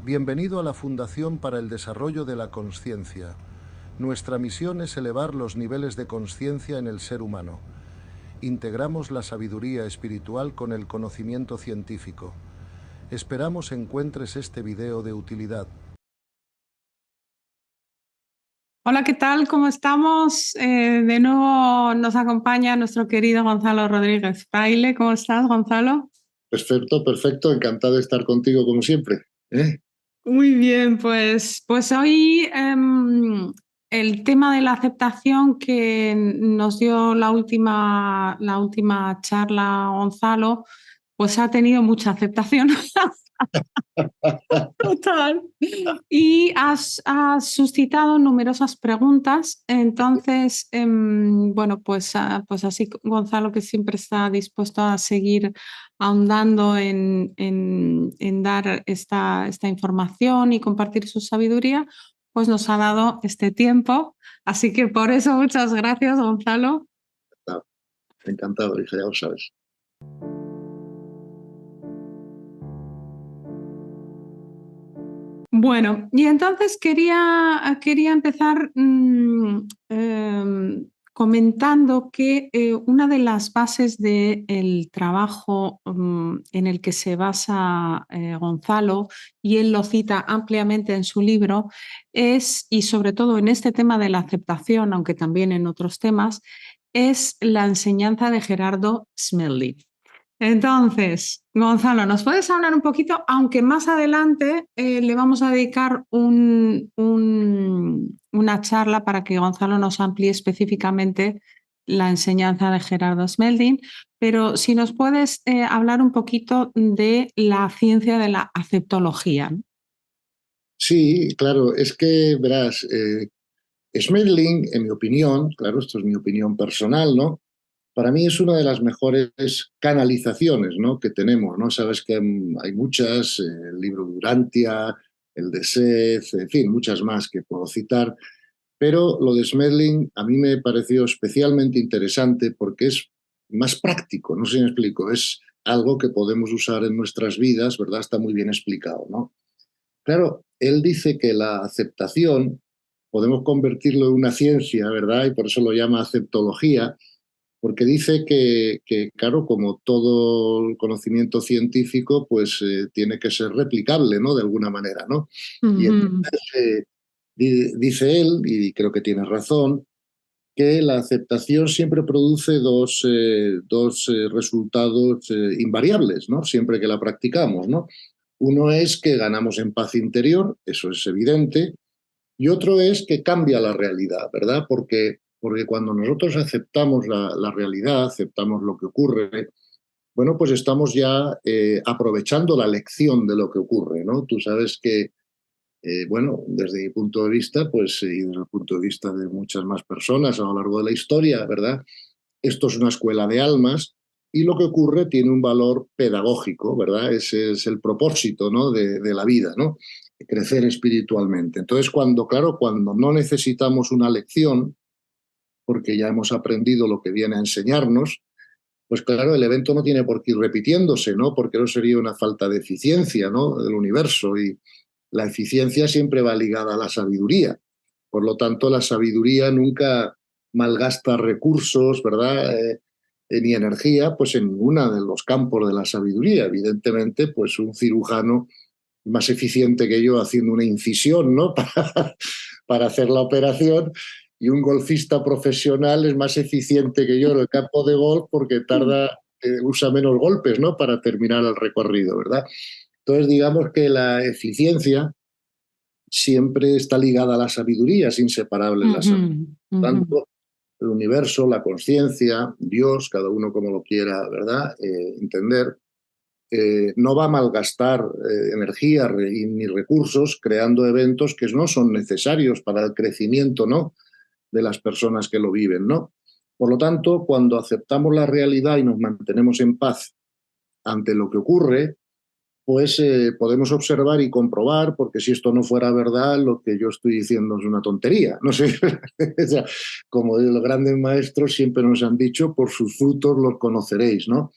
Bienvenido a la Fundación para el Desarrollo de la Consciencia. Nuestra misión es elevar los niveles de consciencia en el ser humano. Integramos la sabiduría espiritual con el conocimiento científico. Esperamos encuentres este video de utilidad. Hola, ¿qué tal? ¿Cómo estamos? De nuevo nos acompaña nuestro querido Gonzalo Rodríguez Fraile. ¿Cómo estás, Gonzalo? Perfecto, perfecto. Encantado de estar contigo como siempre. Muy bien, pues hoy el tema de la aceptación que nos dio la última charla Gonzalo, pues ha tenido mucha aceptación. Total. Y has suscitado numerosas preguntas. Entonces, bueno, pues así Gonzalo, que siempre está dispuesto a seguir ahondando en dar esta información y compartir su sabiduría, pues nos ha dado este tiempo. Así que por eso muchas gracias, Gonzalo. Encantado, hija, ya lo sabes. Bueno, y entonces quería empezar comentando que una de las bases del trabajo en el que se basa Gonzalo, y él lo cita ampliamente en su libro, es, y sobre todo en este tema de la aceptación, aunque también en otros temas, es la enseñanza de Gerardo Smelly. Entonces, Gonzalo, ¿nos puedes hablar un poquito? Aunque más adelante le vamos a dedicar una charla para que Gonzalo nos amplíe específicamente la enseñanza de Gerardo Smelding, pero si nos puedes hablar un poquito de la ciencia de la aceptología. Sí, claro, es que, verás, Smerling, en mi opinión, claro, esto es mi opinión personal, ¿no? Para mí es una de las mejores canalizaciones, ¿no?, que tenemos, ¿no? Sabes que hay muchas, el libro de Urantia, el de Seth, en fin, muchas más que puedo citar, pero lo de Smerling a mí me pareció especialmente interesante porque es más práctico, no sé si me explico, es algo que podemos usar en nuestras vidas, ¿verdad? Está muy bien explicado, ¿no? Claro, él dice que la aceptación podemos convertirlo en una ciencia, ¿verdad? Y por eso lo llama aceptología, porque dice que claro, como todo el conocimiento científico, pues tiene que ser replicable, ¿no? De alguna manera, ¿no? Y entonces dice él, y creo que tiene razón, que la aceptación siempre produce dos resultados invariables, ¿no? Siempre que la practicamos, ¿no? Uno es que ganamos en paz interior, eso es evidente, y otro es que cambia la realidad, ¿verdad? Porque cuando nosotros aceptamos la realidad, aceptamos lo que ocurre, bueno, pues estamos ya aprovechando la lección de lo que ocurre, ¿no? Tú sabes que, bueno, desde mi punto de vista, pues, y desde el punto de vista de muchas más personas a lo largo de la historia, ¿verdad? Esto es una escuela de almas y lo que ocurre tiene un valor pedagógico, ¿verdad? Ese es el propósito, ¿no?, de la vida, ¿no? Crecer espiritualmente. Entonces, claro, cuando no necesitamos una lección, porque ya hemos aprendido lo que viene a enseñarnos, pues claro, el evento no tiene por qué ir repitiéndose, ¿no? Porque no sería una falta de eficiencia, ¿no?, del universo, y la eficiencia siempre va ligada a la sabiduría. Por lo tanto, la sabiduría nunca malgasta recursos, ¿verdad? Ni energía, pues en ninguno de los campos de la sabiduría. Evidentemente, pues un cirujano más eficiente que yo haciendo una incisión, ¿no?, para hacer la operación, y un golfista profesional es más eficiente que yo en el campo de golf porque usa menos golpes, ¿no?, para terminar el recorrido, ¿verdad? Entonces, digamos que la eficiencia siempre está ligada a la sabiduría, es inseparable la sabiduría. Tanto el universo, la conciencia, Dios, cada uno como lo quiera, ¿verdad?, entender, no va a malgastar energía ni recursos creando eventos que no son necesarios para el crecimiento, ¿no?, de las personas que lo viven, ¿no? Por lo tanto, cuando aceptamos la realidad y nos mantenemos en paz ante lo que ocurre, pues podemos observar y comprobar, porque si esto no fuera verdad, lo que yo estoy diciendo es una tontería. No sé, o sea, como los grandes maestros siempre nos han dicho, por sus frutos los conoceréis, ¿no?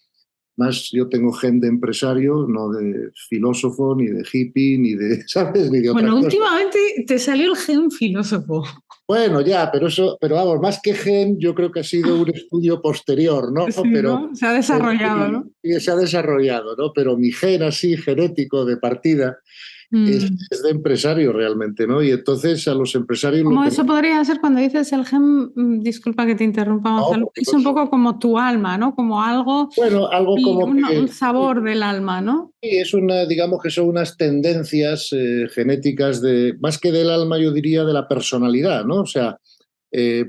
Más yo tengo gen de empresario, no de filósofo, ni de hippie, ni de, ¿sabes? Ni de otra Bueno, cosa. últimamente te salió el gen filósofo. Bueno, ya, pero vamos, más que gen, yo creo que ha sido un estudio posterior, ¿no? Sí, ¿no? Se ha desarrollado, ¿no? Se ha desarrollado, ¿no? Pero mi gen así, genético de partida, es de empresario realmente, ¿no? Y entonces a los empresarios Como lo que... eso podría ser cuando dices el gen, disculpa que te interrumpa, No, Gonzalo, por es un supuesto. poco como tu alma, ¿no? Como algo, Bueno, algo y como un que... sabor del alma, ¿no? Sí, es una, digamos que son unas tendencias genéticas de, más que del alma, yo diría de la personalidad, ¿no? O sea,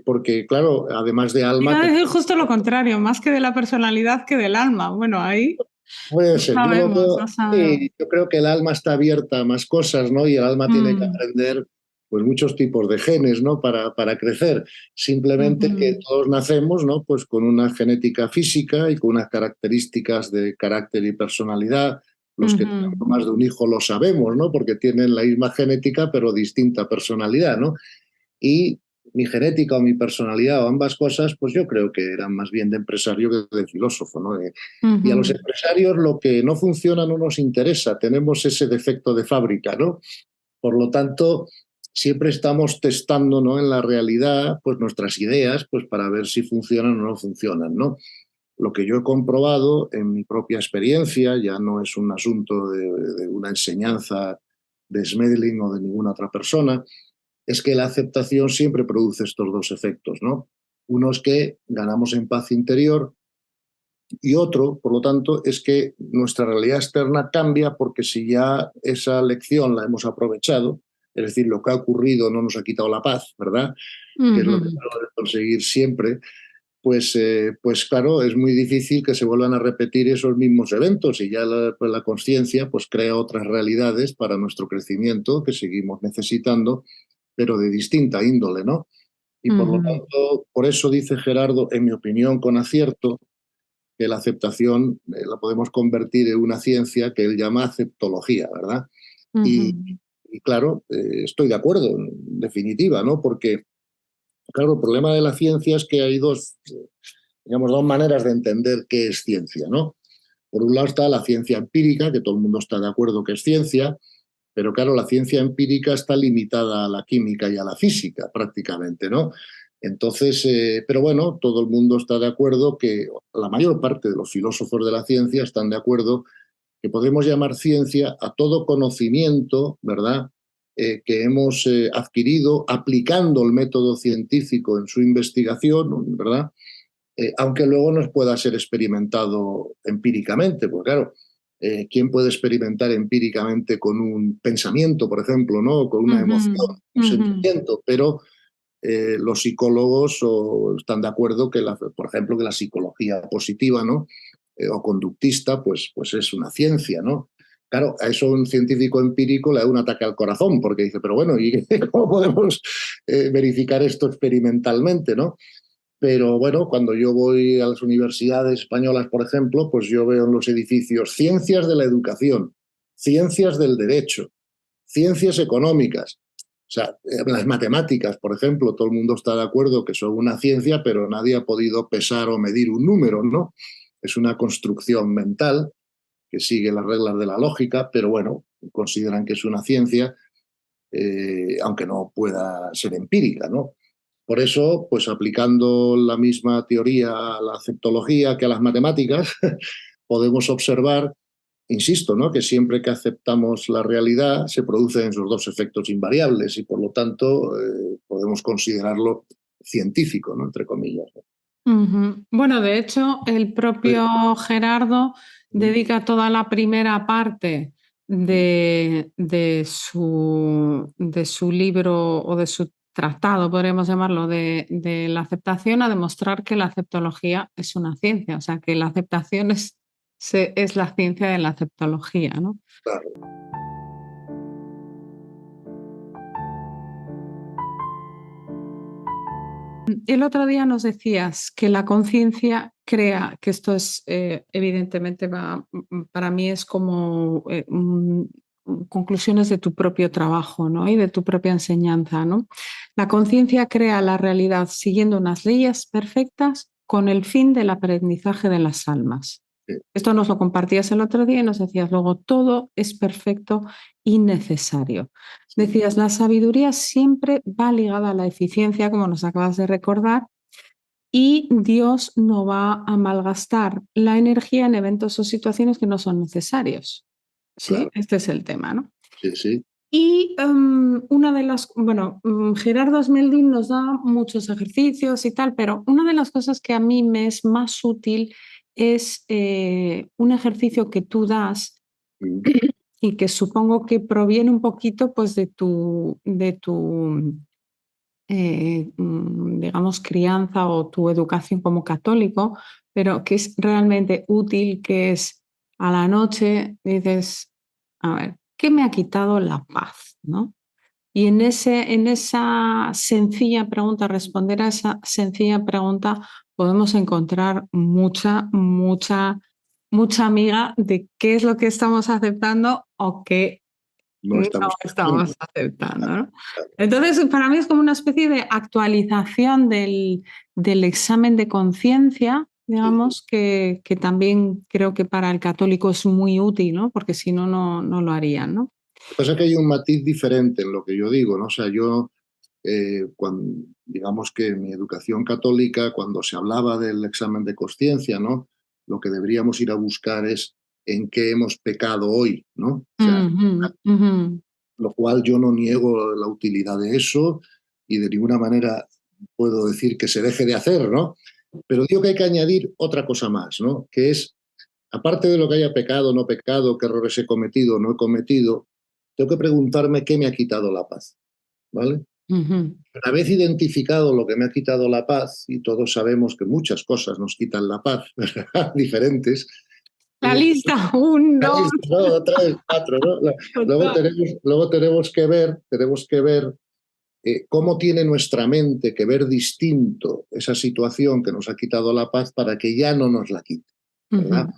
porque claro, además de alma, Iba a decir justo lo contrario, más que de la personalidad que del alma. Bueno, ahí puede no ser. Yo lo sabemos, no veo, sabemos. sí, yo creo que el alma está abierta a más cosas, ¿no? Y el alma tiene que Mm, aprender pues muchos tipos de genes, ¿no? Para crecer. Simplemente que ujú, todos nacemos, ¿no? Pues con una genética física y con unas características de carácter y personalidad. Los que tenemos ujú. más de un hijo lo sabemos, ¿no? Porque tienen la misma genética pero distinta personalidad, ¿no? Y mi genética o mi personalidad o ambas cosas, pues yo creo que eran más bien de empresario que de filósofo, ¿no? Y a los Ujú, empresarios lo que no funciona no nos interesa, tenemos ese defecto de fábrica, ¿no? Por lo tanto, siempre estamos testando, ¿no? En la realidad, pues nuestras ideas, pues para ver si funcionan o no funcionan, ¿no? Lo que yo he comprobado en mi propia experiencia, ya no es un asunto de una enseñanza de Smedling o de ninguna otra persona, es que la aceptación siempre produce estos dos efectos, ¿no? Uno es que ganamos en paz interior y otro, por lo tanto, es que nuestra realidad externa cambia porque si ya esa lección la hemos aprovechado, es decir, lo que ha ocurrido no nos ha quitado la paz, ¿verdad? Que es lo que ujú. tenemos que conseguir siempre, pues claro, es muy difícil que se vuelvan a repetir esos mismos eventos y ya la conciencia pues crea otras realidades para nuestro crecimiento que seguimos necesitando, pero de distinta índole, ¿no? Y por lo Ujú, tanto, por eso dice Gerardo, en mi opinión, con acierto, que la aceptación la podemos convertir en una ciencia que él llama aceptología, ¿verdad? Y, ujú, y claro, estoy de acuerdo, en definitiva, ¿no? Porque, claro, el problema de la ciencia es que hay dos, digamos, dos maneras de entender qué es ciencia, ¿no? Por un lado está la ciencia empírica, que todo el mundo está de acuerdo que es ciencia, pero claro, la ciencia empírica está limitada a la química y a la física prácticamente, ¿no? Entonces, pero bueno, todo el mundo está de acuerdo que la mayor parte de los filósofos de la ciencia están de acuerdo que podemos llamar ciencia a todo conocimiento, ¿verdad? Que hemos adquirido aplicando el método científico en su investigación, ¿verdad? Aunque luego nos pueda ser experimentado empíricamente, porque claro, ¿quién puede experimentar empíricamente con un pensamiento, por ejemplo, ¿no? Con una ujú, emoción, un ujú. sentimiento? Pero los psicólogos están de acuerdo que, por ejemplo, que la psicología positiva, ¿no? O conductista, pues es una ciencia, ¿no? Claro, a eso un científico empírico le da un ataque al corazón, porque dice, pero bueno, ¿y cómo podemos verificar esto experimentalmente, ¿no? Pero bueno, cuando yo voy a las universidades españolas, por ejemplo, pues yo veo en los edificios ciencias de la educación, ciencias del derecho, ciencias económicas. O sea, las matemáticas, por ejemplo, todo el mundo está de acuerdo que son una ciencia, pero nadie ha podido pesar o medir un número, ¿no? Es una construcción mental que sigue las reglas de la lógica, pero bueno, consideran que es una ciencia, aunque no pueda ser empírica, ¿no? Por eso, pues aplicando la misma teoría a la aceptología que a las matemáticas, podemos observar, insisto, ¿no? Que siempre que aceptamos la realidad se producen esos dos efectos invariables y por lo tanto podemos considerarlo científico, ¿no? Entre comillas. Ujú. Bueno, de hecho, el propio Gerardo dedica toda la primera parte de su libro o de su tratado, podríamos llamarlo, de la aceptación a demostrar que la aceptología es una ciencia, o sea, que la aceptación es la ciencia de la aceptología, ¿no? Claro. El otro día nos decías que la conciencia crea, que esto es evidentemente para mí es como conclusiones de tu propio trabajo, ¿no? Y de tu propia enseñanza, ¿no? La conciencia crea la realidad siguiendo unas leyes perfectas con el fin del aprendizaje de las almas. Esto nos lo compartías el otro día y nos decías luego, todo es perfecto y necesario. Decías, la sabiduría siempre va ligada a la eficiencia, como nos acabas de recordar, y Dios no va a malgastar la energía en eventos o situaciones que no son necesarios. ¿Sí? Claro. Este es el tema, ¿no? Sí, sí. Y una de las, bueno, Gerardo Smeldin nos da muchos ejercicios y tal, pero una de las cosas que a mí me es más útil es un ejercicio que tú das Mm. y que supongo que proviene un poquito pues de tu digamos, crianza o tu educación como católico, pero que es realmente útil, que es a la noche dices, a ver, ¿qué me ha quitado la paz? ¿No? Y en esa sencilla pregunta, responder a esa sencilla pregunta, podemos encontrar mucha amiga de qué es lo que estamos aceptando o qué No no estamos estamos aceptando, ¿no? claro. Entonces, para mí es como una especie de actualización del examen de conciencia, digamos, que también creo que para el católico es muy útil, ¿no? Porque si no, no lo harían, ¿no? Lo que pasa es que hay un matiz diferente en lo que yo digo, ¿no? O sea, yo, digamos que en mi educación católica, cuando se hablaba del examen de conciencia, ¿no? Lo que deberíamos ir a buscar es en qué hemos pecado hoy, ¿no? O sea, Ujú, ujú. lo cual yo no niego la utilidad de eso y de ninguna manera puedo decir que se deje de hacer, ¿no? Pero digo que hay que añadir otra cosa más, ¿no? Que es, aparte de lo que haya pecado, no pecado, qué errores he cometido, no he cometido, tengo que preguntarme qué me ha quitado la paz, ¿vale? Ujú. Una vez identificado lo que me ha quitado la paz, y todos sabemos que muchas cosas nos quitan la paz, diferentes, La lista, un, dos, ¿no? Tres, cuatro, ¿no? total. Luego tenemos que ver cómo tiene nuestra mente que ver distinto esa situación que nos ha quitado la paz para que ya no nos la quite, Ujú, ¿verdad?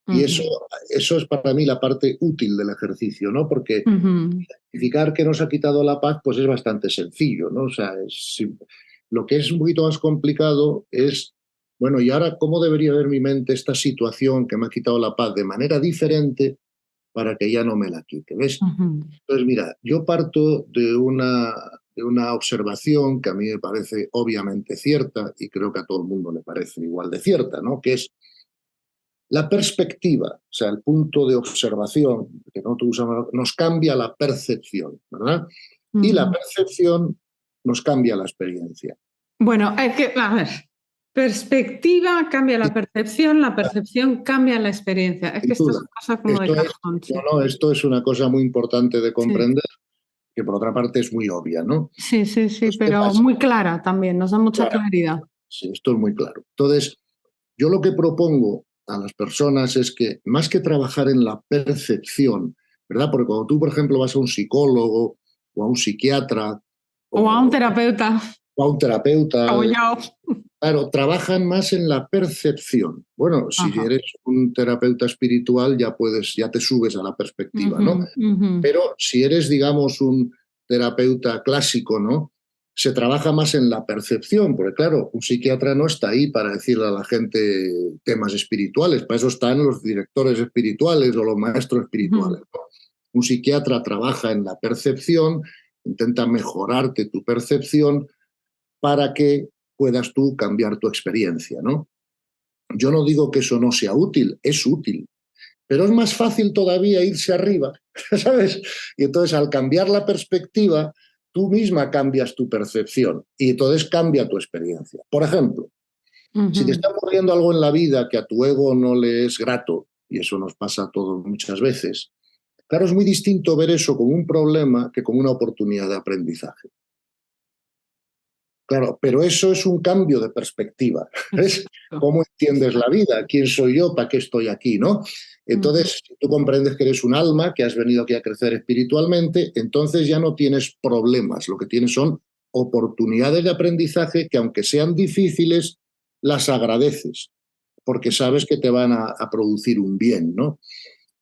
Y ujú, eso es para mí la parte útil del ejercicio, ¿no? Porque ujú, identificar que nos ha quitado la paz, pues es bastante sencillo, ¿no? O sea, lo que es un poquito más complicado es, bueno, ¿y ahora cómo debería ver mi mente esta situación que me ha quitado la paz de manera diferente para que ya no me la quite? ¿Ves? ujú, Entonces, mira, yo parto de una observación que a mí me parece obviamente cierta y creo que a todo el mundo le parece igual de cierta, ¿no? Que es la perspectiva, o sea, el punto de observación que nosotros usamos, nos cambia la percepción, ¿verdad? Y la ujú. percepción nos cambia la experiencia. Bueno, es que, a ver, perspectiva cambia la percepción cambia la experiencia. Es que Sin esto es duda. una cosa como de Esto es, cajón, no, sí. no, esto es una cosa muy importante de Sí, comprender, que por otra parte es muy obvia, ¿no? sí, sí, sí, Pues, ¿qué pero pasa? muy clara también, nos da mucha Claro, claridad. sí, esto es muy claro. Entonces, yo lo que propongo a las personas es que más que trabajar en la percepción, ¿verdad? Porque cuando tú, por ejemplo, vas a un psicólogo o a un psiquiatra O a un o, terapeuta o a un terapeuta, como yo. claro, trabajan más en la percepción. Bueno, si Ajá. eres un terapeuta espiritual ya puedes, ya te subes a la perspectiva, ¿no? Ujú, ujú, Pero si eres, digamos, un terapeuta clásico, ¿no? Se trabaja más en la percepción, porque claro, un psiquiatra no está ahí para decirle a la gente temas espirituales, para eso están los directores espirituales o los maestros ujú, espirituales, ¿no? Un psiquiatra trabaja en la percepción, intenta mejorarte tu percepción para que puedas tú cambiar tu experiencia, ¿no? Yo no digo que eso no sea útil, es útil, pero es más fácil todavía irse arriba, ¿sabes? Y entonces al cambiar la perspectiva, tú misma cambias tu percepción y entonces cambia tu experiencia. Por ejemplo, si te ujú. está ocurriendo algo en la vida que a tu ego no le es grato, y eso nos pasa a todos muchas veces, claro, es muy distinto ver eso como un problema que como una oportunidad de aprendizaje. Claro, pero eso es un cambio de perspectiva. ¿Ves? Exacto. ¿Cómo entiendes la vida? ¿Quién soy yo? ¿Para qué estoy aquí? ¿No? Ujú, Entonces, si tú comprendes que eres un alma, que has venido aquí a crecer espiritualmente, entonces ya no tienes problemas. Lo que tienes son oportunidades de aprendizaje que, aunque sean difíciles, las agradeces, porque sabes que te van a producir un bien, ¿no?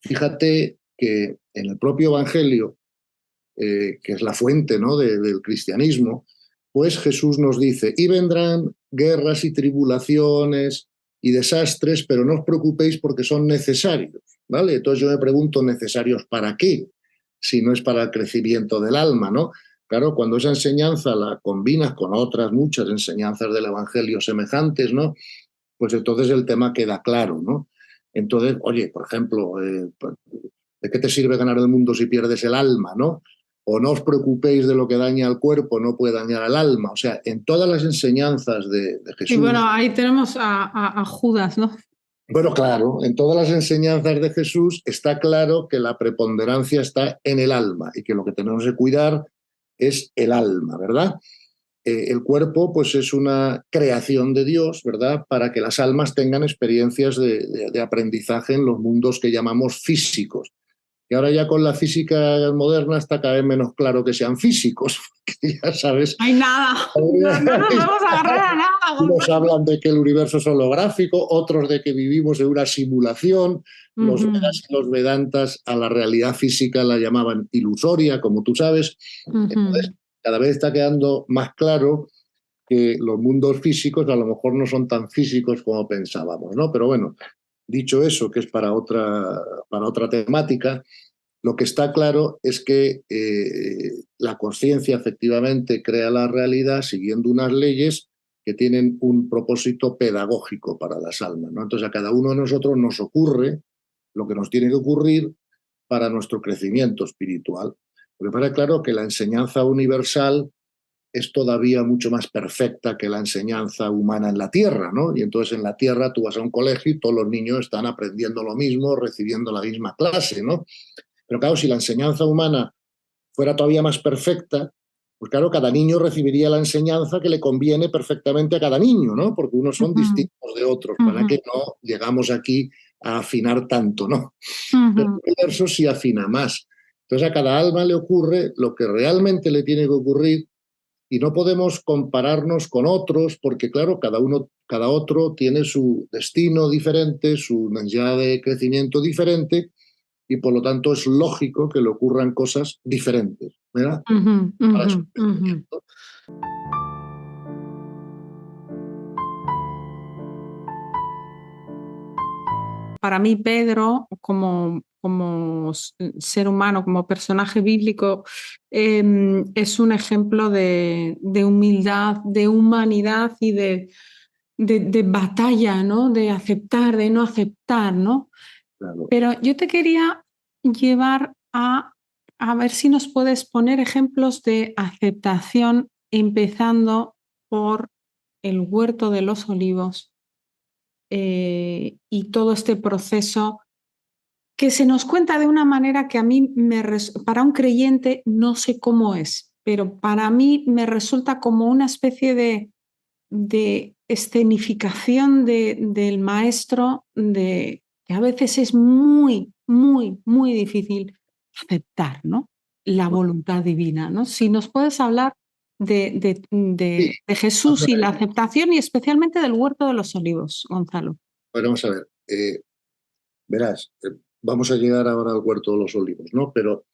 Fíjate que en el propio Evangelio, que es la fuente, ¿no? Del cristianismo, pues Jesús nos dice, y vendrán guerras y tribulaciones y desastres, pero no os preocupéis porque son necesarios, ¿vale? Entonces yo me pregunto, ¿necesarios para qué? Si no es para el crecimiento del alma, ¿no? Claro, cuando esa enseñanza la combinas con otras muchas enseñanzas del Evangelio semejantes, ¿no? Pues entonces el tema queda claro, ¿no? Entonces, oye, por ejemplo, ¿de qué te sirve ganar el mundo si pierdes el alma, ¿no? O no os preocupéis de lo que daña al cuerpo, no puede dañar al alma. O sea, en todas las enseñanzas de Y bueno, Jesús, ahí tenemos a Judas, ¿no? bueno, claro, en todas las enseñanzas de Jesús está claro que la preponderancia está en el alma y que lo que tenemos que cuidar es el alma, ¿verdad? El cuerpo pues es una creación de Dios, ¿verdad? Para que las almas tengan experiencias de aprendizaje en los mundos que llamamos físicos. Y ahora ya con la física moderna está cada vez menos claro que sean físicos, porque ya sabes. Hay nada, no nos vamos a agarrar a nada. Unos hablan de que el universo es holográfico, otros de que vivimos en una simulación. Los Vedas y los Vedantas a la realidad física la llamaban ilusoria, como tú sabes. Entonces, cada vez está quedando más claro que los mundos físicos a lo mejor no son tan físicos como pensábamos, ¿no? Pero bueno, dicho eso, que es para otra temática, lo que está claro es que la conciencia efectivamente crea la realidad siguiendo unas leyes que tienen un propósito pedagógico para las almas, ¿no? Entonces a cada uno de nosotros nos ocurre lo que nos tiene que ocurrir para nuestro crecimiento espiritual. Porque parece claro que la enseñanza universal es todavía mucho más perfecta que la enseñanza humana en la Tierra, ¿no? Y entonces en la Tierra tú vas a un colegio y todos los niños están aprendiendo lo mismo, recibiendo la misma clase, ¿no? Pero claro, si la enseñanza humana fuera todavía más perfecta, pues claro, cada niño recibiría la enseñanza que le conviene perfectamente a cada niño, ¿no? Porque unos son distintos de otros, para que no llegamos aquí a afinar tanto, ¿no? Pero el universo sí afina más. Entonces a cada alma le ocurre lo que realmente le tiene que ocurrir y no podemos compararnos con otros porque, claro, cada otro tiene su destino diferente, su necesidad de crecimiento diferente y por lo tanto es lógico que le ocurran cosas diferentes, ¿verdad? Para su crecimiento. Para mí, Pedro, como ser humano, como personaje bíblico, es un ejemplo de humildad, de humanidad y de batalla, ¿no? De aceptar, de no aceptar, ¿no? Claro. Pero yo te quería llevar a ver si nos puedes poner ejemplos de aceptación, empezando por el Huerto de los Olivos y todo este proceso que se nos cuenta de una manera que a mí, para un creyente, no sé cómo es, pero para mí me resulta como una especie de escenificación del maestro, que a veces es muy, muy, muy difícil aceptar, ¿no? La voluntad divina, ¿no? Si nos puedes hablar Sí, de Jesús y la aceptación y especialmente del Huerto de los Olivos, Gonzalo. bueno, vamos a ver. Verás, vamos a llegar ahora al Huerto de los Olivos, ¿no? Pero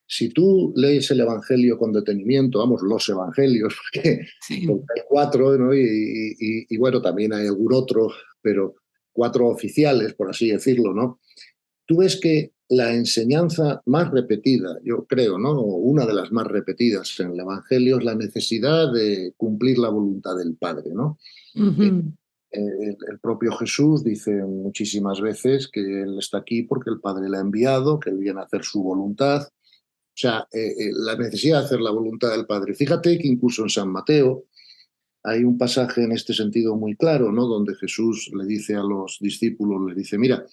si tú lees el Evangelio con detenimiento, vamos, los Evangelios, porque hay 4, ¿no? Y bueno, también hay algún otro, pero 4 oficiales, por así decirlo, ¿no? Tú ves que la enseñanza más repetida, yo creo, ¿no? O una de las más repetidas en el Evangelio es la necesidad de cumplir la voluntad del Padre, ¿no? El propio Jesús dice muchísimas veces que Él está aquí porque el Padre le ha enviado, que Él viene a hacer su voluntad. O sea, la necesidad de hacer la voluntad del Padre. Fíjate que incluso en San Mateo hay un pasaje en este sentido muy claro, ¿no? Donde Jesús le dice a los discípulos, les dice, mira,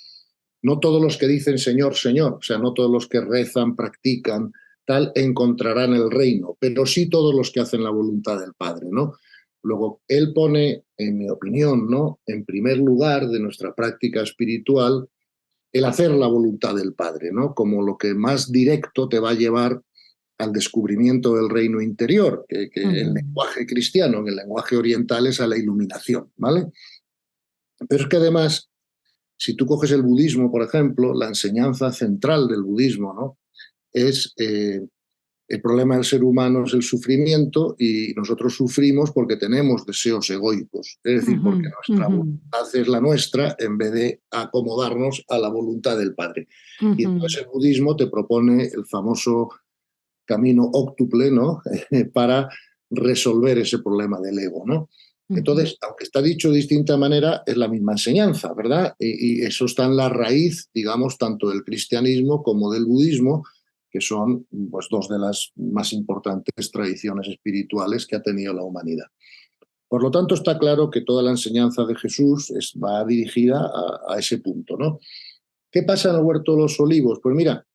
no todos los que dicen Señor, Señor, o sea, no todos los que rezan, practican, tal, encontrarán el reino, pero sí todos los que hacen la voluntad del Padre, ¿no? Luego, él pone, en mi opinión, ¿no? En primer lugar de nuestra práctica espiritual, el hacer la voluntad del Padre, ¿no? Como lo que más directo te va a llevar al descubrimiento del reino interior, que el lenguaje cristiano, en el lenguaje oriental es a la iluminación, ¿vale? Pero es que además, si tú coges el budismo, por ejemplo, la enseñanza central del budismo, ¿no? Es El problema del ser humano es el sufrimiento y nosotros sufrimos porque tenemos deseos egoicos, es decir, porque nuestra voluntad es la nuestra en vez de acomodarnos a la voluntad del Padre. Y entonces el budismo te propone el famoso camino óctuple, ¿no? Para resolver ese problema del ego, ¿no? Entonces, aunque está dicho de distinta manera, es la misma enseñanza, ¿verdad? Y eso está en la raíz, digamos, tanto del cristianismo como del budismo, que son pues, dos de las más importantes tradiciones espirituales que ha tenido la humanidad. Por lo tanto, está claro que toda la enseñanza de Jesús va dirigida a ese punto, ¿no? ¿Qué pasa en el Huerto de los Olivos? Pues mira,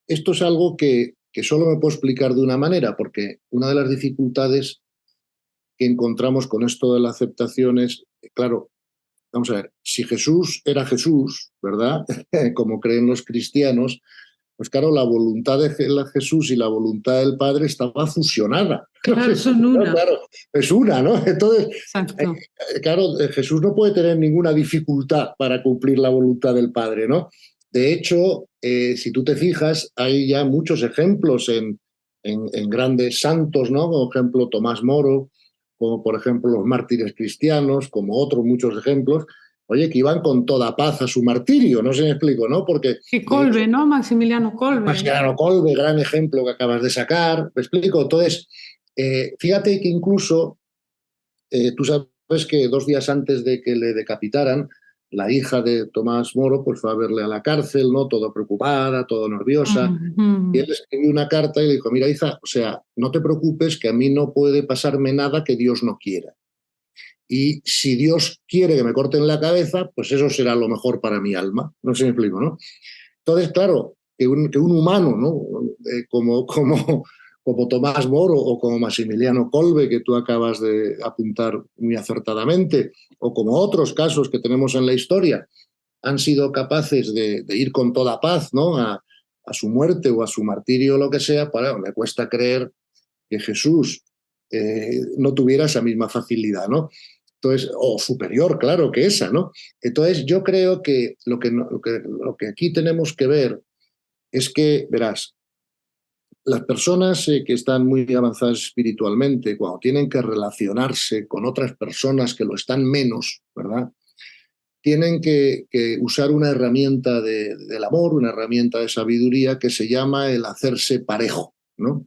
esto es algo que solo me puedo explicar de una manera, porque una de las dificultades que encontramos con esto de la aceptación es, claro, vamos a ver, si Jesús era Jesús, ¿verdad? Como creen los cristianos, pues claro, la voluntad de Jesús y la voluntad del Padre estaba fusionada. Claro, son una. Claro, es una, ¿no? Entonces, exacto. Claro, Jesús no puede tener ninguna dificultad para cumplir la voluntad del Padre, ¿no? De hecho, si tú te fijas, hay ya muchos ejemplos en grandes santos, ¿no? Como por ejemplo Tomás Moro, como por ejemplo los mártires cristianos, como otros muchos ejemplos, oye, que iban con toda paz a su martirio, no sé si me explico, ¿no? Porque... Y Kolbe, ¿no? Maximiliano Kolbe. Maximiliano Kolbe, gran ejemplo que acabas de sacar, me explico. Entonces, fíjate que incluso, tú sabes que 2 días antes de que le decapitaran, la hija de Tomás Moro pues fue a verle a la cárcel, ¿no? Todo preocupada, todo nerviosa. Y él escribió una carta y le dijo, mira, hija, o sea, no te preocupes que a mí no puede pasarme nada que Dios no quiera. Y si Dios quiere que me corten la cabeza, pues eso será lo mejor para mi alma. No sé si me explico, ¿no? Entonces, claro, que un humano, ¿no? Como Tomás Moro o como Maximiliano Kolbe, que tú acabas de apuntar muy acertadamente, o como otros casos que tenemos en la historia, han sido capaces de ir con toda paz, ¿no? A su muerte o a su martirio o lo que sea, me cuesta creer que Jesús no tuviera esa misma facilidad, ¿no? Entonces, o superior, claro, que esa, ¿no? Entonces, yo creo que lo que aquí tenemos que ver es que, verás, las personas que están muy avanzadas espiritualmente, cuando tienen que relacionarse con otras personas que lo están menos, ¿verdad? Tienen que usar una herramienta del amor, una herramienta de sabiduría que se llama el hacerse parejo, ¿no?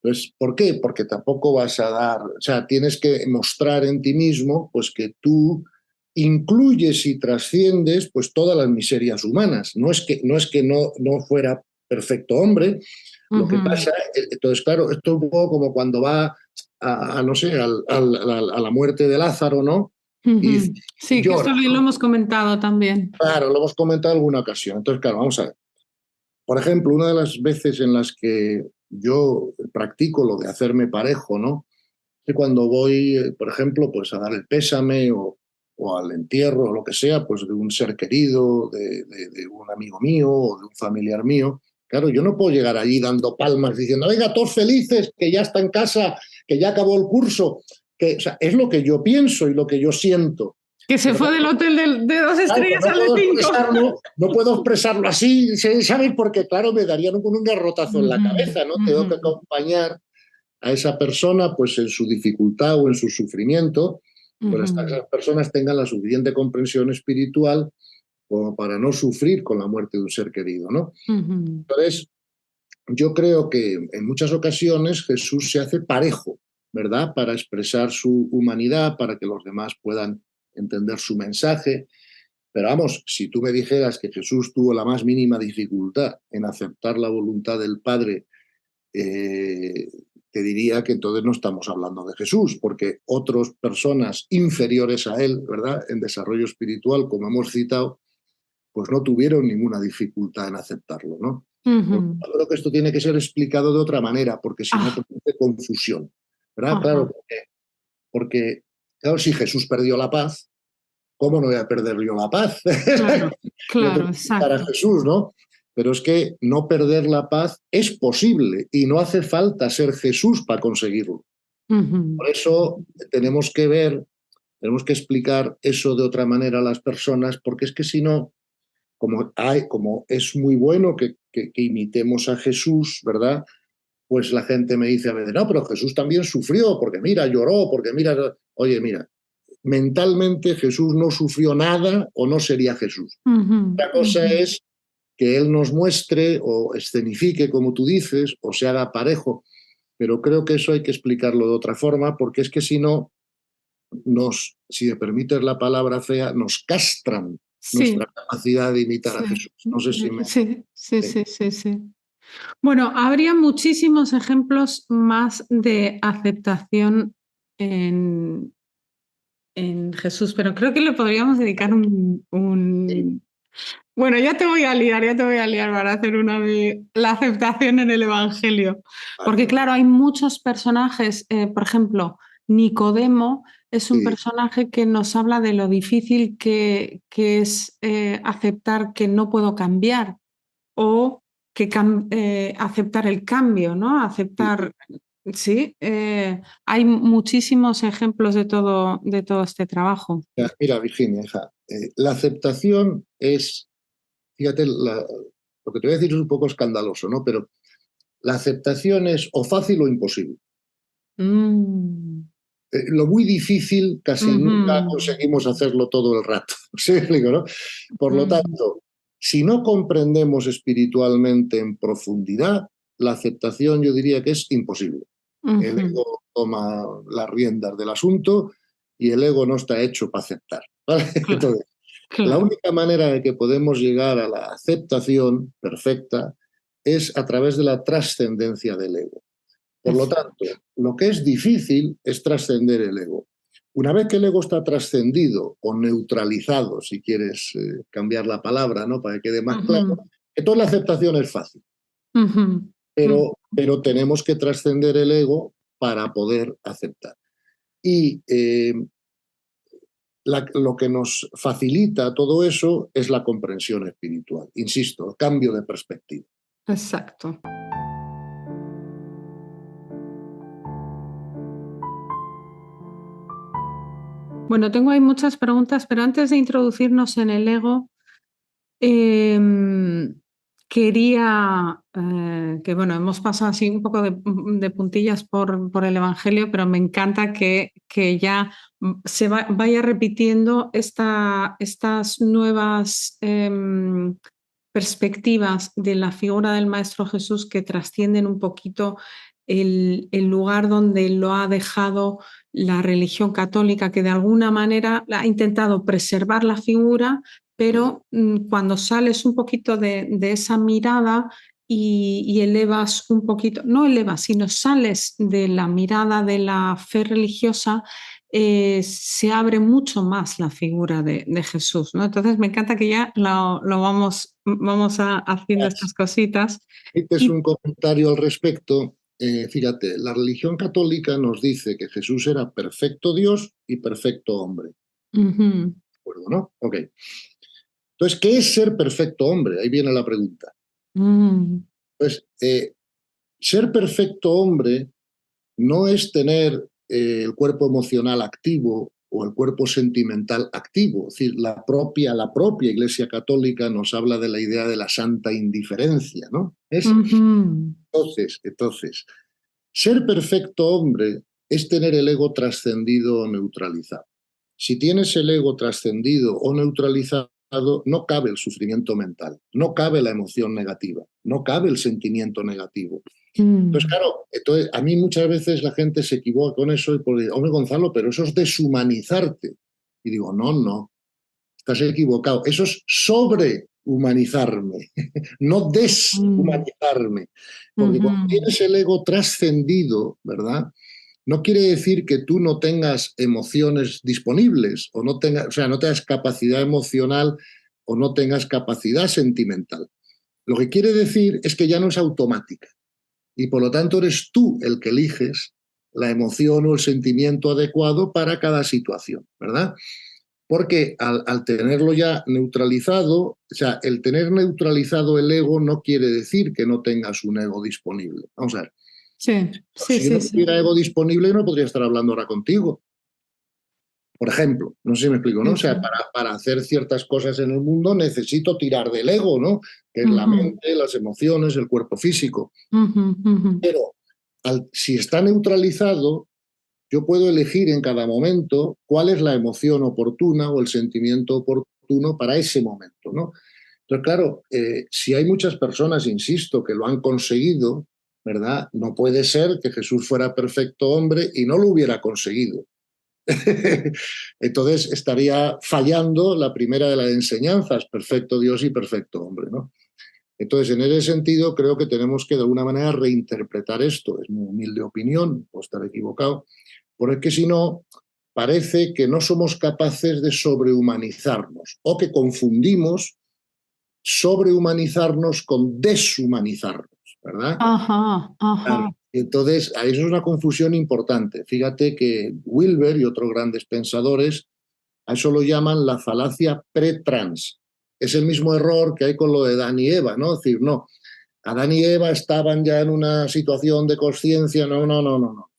Entonces, ¿por qué? Porque tampoco vas a dar, o sea, tienes que mostrar en ti mismo pues que tú incluyes y trasciendes pues todas las miserias humanas. No es que no fuera perfecto hombre, lo que pasa, entonces claro, esto es un poco como cuando va no sé, a la muerte de Lázaro, ¿no? Y sí, llora, que esto lo hemos comentado también. Claro, lo hemos comentado en alguna ocasión. Entonces, claro, vamos a ver. Por ejemplo, una de las veces en las que yo practico lo de hacerme parejo, ¿no? Que cuando voy, por ejemplo, pues a dar el pésame o al entierro o lo que sea, pues de un ser querido, de un amigo mío o de un familiar mío. Claro, yo no puedo llegar allí dando palmas diciendo, venga, todos felices, que ya está en casa, que ya acabó el curso. O sea, es lo que yo pienso y lo que yo siento. Que se fue del hotel de 2 estrellas al de 5. No puedo expresarlo así, ¿sabes? Porque, claro, me darían un garrotazo en la cabeza, ¿no? Tengo que acompañar a esa persona pues en su dificultad o en su sufrimiento, pues hasta que esas personas tengan la suficiente comprensión espiritual como para no sufrir con la muerte de un ser querido, ¿no? Entonces, yo creo que en muchas ocasiones Jesús se hace parejo, ¿verdad? Para expresar su humanidad, para que los demás puedan entender su mensaje. Pero vamos, si tú me dijeras que Jesús tuvo la más mínima dificultad en aceptar la voluntad del Padre, te diría que entonces no estamos hablando de Jesús, porque otras personas inferiores a él, ¿verdad?, en desarrollo espiritual, como hemos citado, pues no tuvieron ninguna dificultad en aceptarlo, ¿no? Yo creo que esto tiene que ser explicado de otra manera, porque si no produce confusión, ¿verdad? Claro, porque, claro, si Jesús perdió la paz, ¿cómo no voy a perder yo la paz? Claro, exacto. Para Jesús, ¿no? Pero es que no perder la paz es posible y no hace falta ser Jesús para conseguirlo. Por eso tenemos que explicar eso de otra manera a las personas, porque es que si no, como es muy bueno que imitemos a Jesús, ¿verdad? pues la gente me dice a veces, no, pero Jesús también sufrió, porque mira, lloró, porque mira, oye, mira, mentalmente Jesús no sufrió nada o no sería Jesús. Otra cosa es que Él nos muestre o escenifique, como tú dices, o se haga parejo, pero creo que eso hay que explicarlo de otra forma, porque es que si no, si me permites la palabra fea, nos castran nuestra capacidad de imitar a Jesús. No sé si me... Sí. Bueno, habría muchísimos ejemplos más de aceptación en Jesús, pero creo que le podríamos dedicar un... Bueno, ya te voy a liar para hacer una de la aceptación en el Evangelio. Porque claro, hay muchos personajes, por ejemplo, Nicodemo es un personaje que nos habla de lo difícil que es aceptar que no puedo cambiar o que aceptar el cambio, ¿no? Aceptar... Sí, hay muchísimos ejemplos de todo este trabajo. Mira, Virginia, hija, la aceptación es, fíjate, lo que te voy a decir es un poco escandaloso, ¿no? Pero la aceptación es o fácil o imposible. Lo muy difícil casi nunca conseguimos hacerlo todo el rato. ¿Sí me explico, no? Por lo tanto, si no comprendemos espiritualmente en profundidad, la aceptación yo diría que es imposible. El ego toma las riendas del asunto y el ego no está hecho para aceptar, ¿vale? Entonces, la única manera de que podemos llegar a la aceptación perfecta es a través de la trascendencia del ego. Por lo tanto, lo que es difícil es trascender el ego. Una vez que el ego está trascendido o neutralizado, si quieres cambiar la palabra, ¿no? Para que quede más claro, entonces la aceptación es fácil. Pero tenemos que trascender el ego para poder aceptar. Y lo que nos facilita todo eso es la comprensión espiritual. Insisto, el cambio de perspectiva. Exacto. Bueno, tengo ahí muchas preguntas, pero antes de introducirnos en el ego, quería que, bueno, hemos pasado así un poco de puntillas por el Evangelio, pero me encanta que ya se vaya repitiendo estas nuevas perspectivas de la figura del Maestro Jesús que trascienden un poquito el lugar donde lo ha dejado la religión católica, que de alguna manera ha intentado preservar la figura, pero cuando sales un poquito de esa mirada y elevas un poquito, no elevas, sino sales de la mirada de la fe religiosa, se abre mucho más la figura de Jesús, ¿no? Entonces me encanta que ya lo vamos haciendo estas cositas. Este es un comentario al respecto. Fíjate, la religión católica nos dice que Jesús era perfecto Dios y perfecto hombre. ¿De acuerdo, no? Ok. Entonces, ¿qué es ser perfecto hombre? Ahí viene la pregunta. Pues ser perfecto hombre no es tener el cuerpo emocional activo o el cuerpo sentimental activo. Es decir, la propia Iglesia Católica nos habla de la idea de la santa indiferencia, ¿no? Entonces, ser perfecto hombre es tener el ego trascendido o neutralizado. Si tienes el ego trascendido o neutralizado, no cabe el sufrimiento mental, no cabe la emoción negativa, no cabe el sentimiento negativo. Entonces, claro, a mí muchas veces la gente se equivoca con eso y dice, hombre, Gonzalo, pero eso es deshumanizarte. Y digo, no, estás equivocado. Eso es sobrehumanizarme, no deshumanizarme. Porque cuando tienes el ego trascendido, ¿verdad? No quiere decir que tú no tengas emociones disponibles o no tengas capacidad emocional o no tengas capacidad sentimental. Lo que quiere decir es que ya no es automática y por lo tanto eres tú el que eliges la emoción o el sentimiento adecuado para cada situación, ¿verdad? Porque al tenerlo ya neutralizado, o sea, el tener neutralizado el ego no quiere decir que no tengas un ego disponible. Vamos a ver. Si no tuviera ego disponible, no podría estar hablando ahora contigo. Por ejemplo, no sé si me explico, ¿no? O sea, para hacer ciertas cosas en el mundo necesito tirar del ego, ¿no? Que es la mente, las emociones, el cuerpo físico. Pero si está neutralizado, yo puedo elegir en cada momento cuál es la emoción oportuna o el sentimiento oportuno para ese momento, ¿no? Entonces, claro, si hay muchas personas, insisto, que lo han conseguido, ¿verdad? No puede ser que Jesús fuera perfecto hombre y no lo hubiera conseguido. Entonces estaría fallando la primera de las enseñanzas, perfecto Dios y perfecto hombre, ¿no? Entonces, en ese sentido, creo que tenemos que de alguna manera reinterpretar esto. Es mi humilde opinión, puedo estar equivocado, porque si no, parece que no somos capaces de sobrehumanizarnos o que confundimos sobrehumanizarnos con deshumanizarnos, ¿verdad? Ajá, Claro. ajá. Entonces, eso es una confusión importante. Fíjate que Wilber y otros grandes pensadores a eso lo llaman la falacia pre-trans. Es el mismo error que hay con lo de Adán y Eva, ¿no? Es decir, no, Adán y Eva estaban ya en una situación de conciencia, no, no, no, no, no.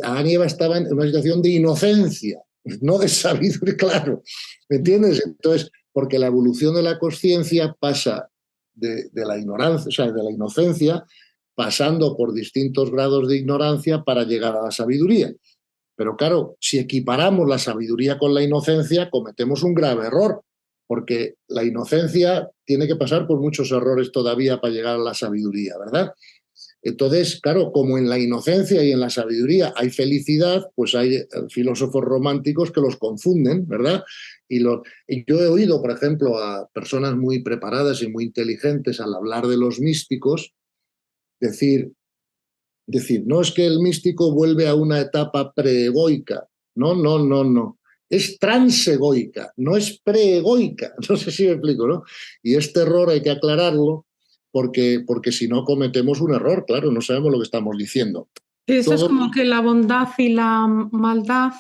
Adán y Eva estaban en una situación de inocencia, no de sabiduría, claro, ¿me entiendes? Entonces, porque la evolución de la conciencia pasa de la ignorancia, o sea, de la inocencia, pasando por distintos grados de ignorancia para llegar a la sabiduría. Pero claro, si equiparamos la sabiduría con la inocencia, cometemos un grave error, porque la inocencia tiene que pasar por muchos errores todavía para llegar a la sabiduría, ¿verdad? Entonces, claro, como en la inocencia y en la sabiduría hay felicidad, pues hay filósofos románticos que los confunden, ¿verdad? Y yo he oído, por ejemplo, a personas muy preparadas y muy inteligentes al hablar de los místicos decir, no es que el místico vuelve a una etapa preegoica. No, no, no, no. Es transegoica, no es preegoica. No sé si me explico, ¿no? Y este error hay que aclararlo porque si no cometemos un error, claro, no sabemos lo que estamos diciendo. Eso es Todo, como que la bondad y la maldad,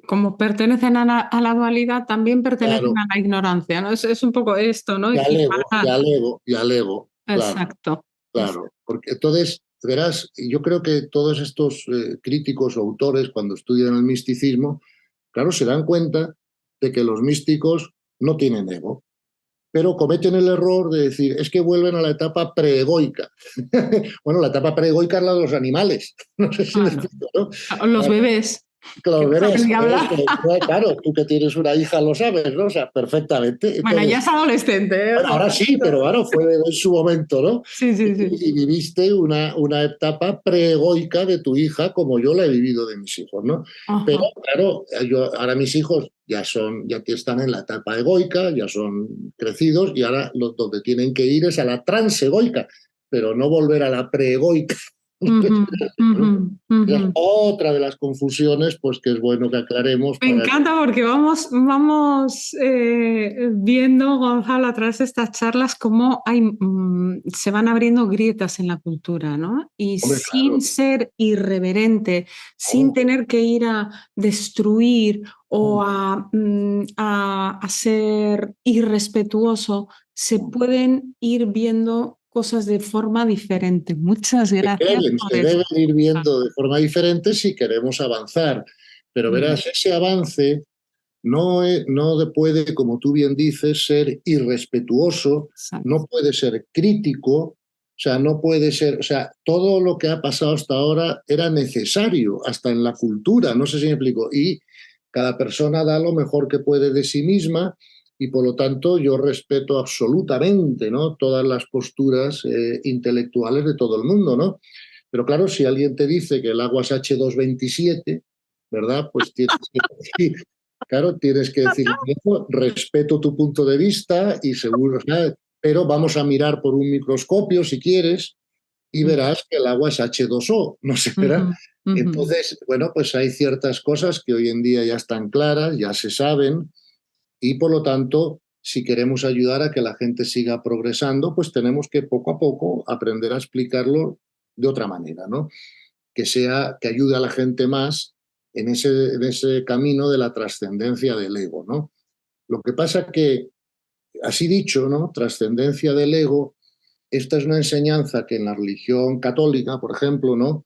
como pertenecen a la dualidad, también pertenecen claro, a la ignorancia, ¿no? Es un poco esto, ¿no? Equiparar. ya alego, claro, Exacto. claro. Porque entonces, verás, yo creo que todos estos críticos o autores, cuando estudian el misticismo, claro, se dan cuenta de que los místicos no tienen ego, pero cometen el error de decir, es que vuelven a la etapa preegoica. Bueno, la etapa preegoica es la de los animales. No sé si me Claro. explico, ¿no? Los bebés, que Claro, no saben verás, ni hablar. claro, tú que tienes una hija lo sabes, ¿no? O sea, perfectamente. Bueno, ya Entonces, es adolescente, ¿eh? O bueno, sea, ahora sí, pero bueno, fue en su momento, ¿no? sí, sí, sí. Y viviste una etapa preegoica de tu hija, como yo la he vivido de mis hijos, ¿no? Pero Ajá. claro, ahora mis hijos ya están en la etapa egoica, ya son crecidos, y ahora donde tienen que ir es a la transegoica, pero no volver a la preegoica. Ujú, ujú, ¿No? ujú. Es otra de las confusiones, pues que es bueno que aclaremos Me para... encanta porque vamos viendo, Gonzalo, a través de estas charlas, cómo se van abriendo grietas en la cultura, ¿no? Y Hombre, sin claro. ser irreverente, sin tener que ir a destruir o a ser irrespetuoso, se pueden ir viendo cosas de forma diferente. Muchas gracias por Se eso. deben ir viendo de forma diferente si queremos avanzar. Pero Ujú. verás, ese avance no puede, como tú bien dices, ser irrespetuoso, Exacto. no puede ser crítico, o sea, no puede ser, o sea, todo lo que ha pasado hasta ahora era necesario, hasta en la cultura, no sé si me explico, y cada persona da lo mejor que puede de sí misma y por lo tanto yo respeto absolutamente, ¿no?, todas las posturas intelectuales de todo el mundo, ¿no? Pero claro, si alguien te dice que el agua es H227, ¿verdad? Pues tienes que, claro, tienes que decir, respeto tu punto de vista y seguro, ¿sabes? Pero vamos a mirar por un microscopio si quieres y verás que el agua es H2O, no sé, ¿verdad? Ujú, ujú. Entonces, bueno, pues hay ciertas cosas que hoy en día ya están claras, ya se saben y por lo tanto, si queremos ayudar a que la gente siga progresando, pues tenemos que poco a poco aprender a explicarlo de otra manera, ¿no? Que ayude a la gente más en ese camino de la trascendencia del ego, ¿no? Lo que pasa que, así dicho, ¿no? Trascendencia del ego, esta es una enseñanza que en la religión católica, por ejemplo, ¿no?,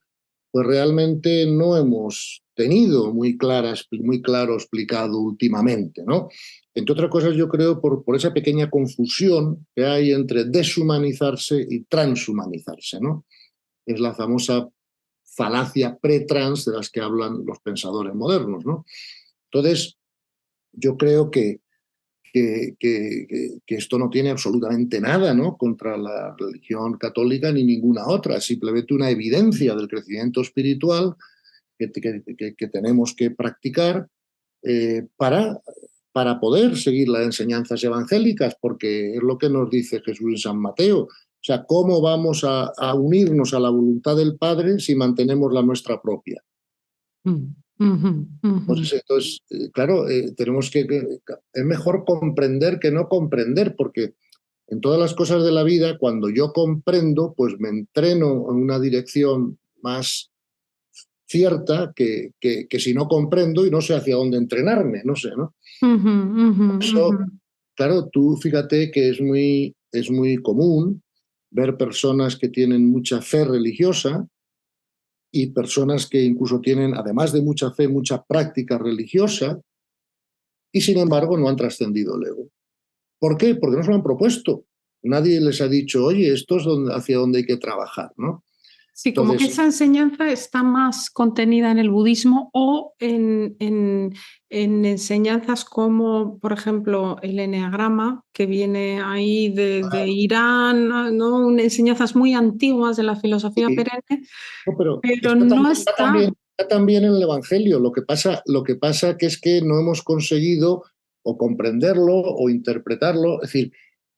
pues realmente no hemos tenido muy claro explicado últimamente, ¿no? Entre otras cosas, yo creo por esa pequeña confusión que hay entre deshumanizarse y transhumanizarse, ¿no? es la famosa falacia pre-trans de las que hablan los pensadores modernos, ¿no? Entonces, yo creo que esto no tiene absolutamente nada, ¿no?, contra la religión católica ni ninguna otra, es simplemente una evidencia del crecimiento espiritual que tenemos que practicar para poder seguir las enseñanzas evangélicas, porque es lo que nos dice Jesús en San Mateo. O sea, ¿cómo vamos a unirnos a la voluntad del Padre si mantenemos la nuestra propia? Pues entonces, claro, tenemos es mejor comprender que no comprender, porque en todas las cosas de la vida, cuando yo comprendo, pues me entreno en una dirección más cierta que si no comprendo y no sé hacia dónde entrenarme, no sé, ¿no? Por eso, claro, tú fíjate que es muy común ver personas que tienen mucha fe religiosa y personas que incluso tienen, además de mucha fe, mucha práctica religiosa, y sin embargo no han trascendido el ego. ¿Por qué? Porque no se lo han propuesto. Nadie les ha dicho, oye, esto es hacia donde hay que trabajar, ¿no? Sí, como que esa enseñanza está más contenida en el budismo o en enseñanzas como, por ejemplo, el eneagrama, que viene ahí de Irán, ¿no? Enseñanzas muy antiguas de la filosofía perenne, no, pero no está. Está también en el Evangelio. Lo que pasa que es que no hemos conseguido o comprenderlo o interpretarlo. Es decir,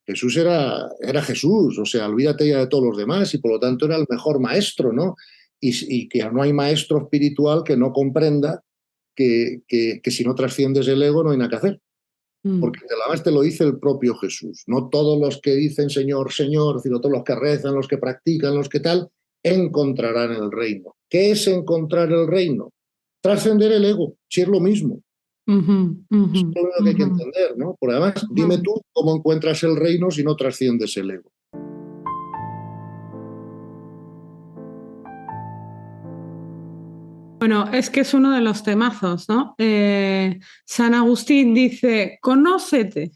Jesús era Jesús, o sea, olvídate ya de todos los demás y por lo tanto era el mejor maestro, ¿no? Y que no hay maestro espiritual que no comprenda que si no trasciendes el ego no hay nada que hacer. Porque además te lo dice el propio Jesús. No todos los que dicen Señor, Señor, sino todos los que rezan, los que practican, los que tal, encontrarán el reino. ¿Qué es encontrar el reino? Trascender el ego, si es lo mismo. Es lo que hay que entender, ¿no? Por además, dime tú cómo encuentras el reino si no trasciendes el ego. Bueno, es que es uno de los temazos, ¿no? San Agustín dice, conócete.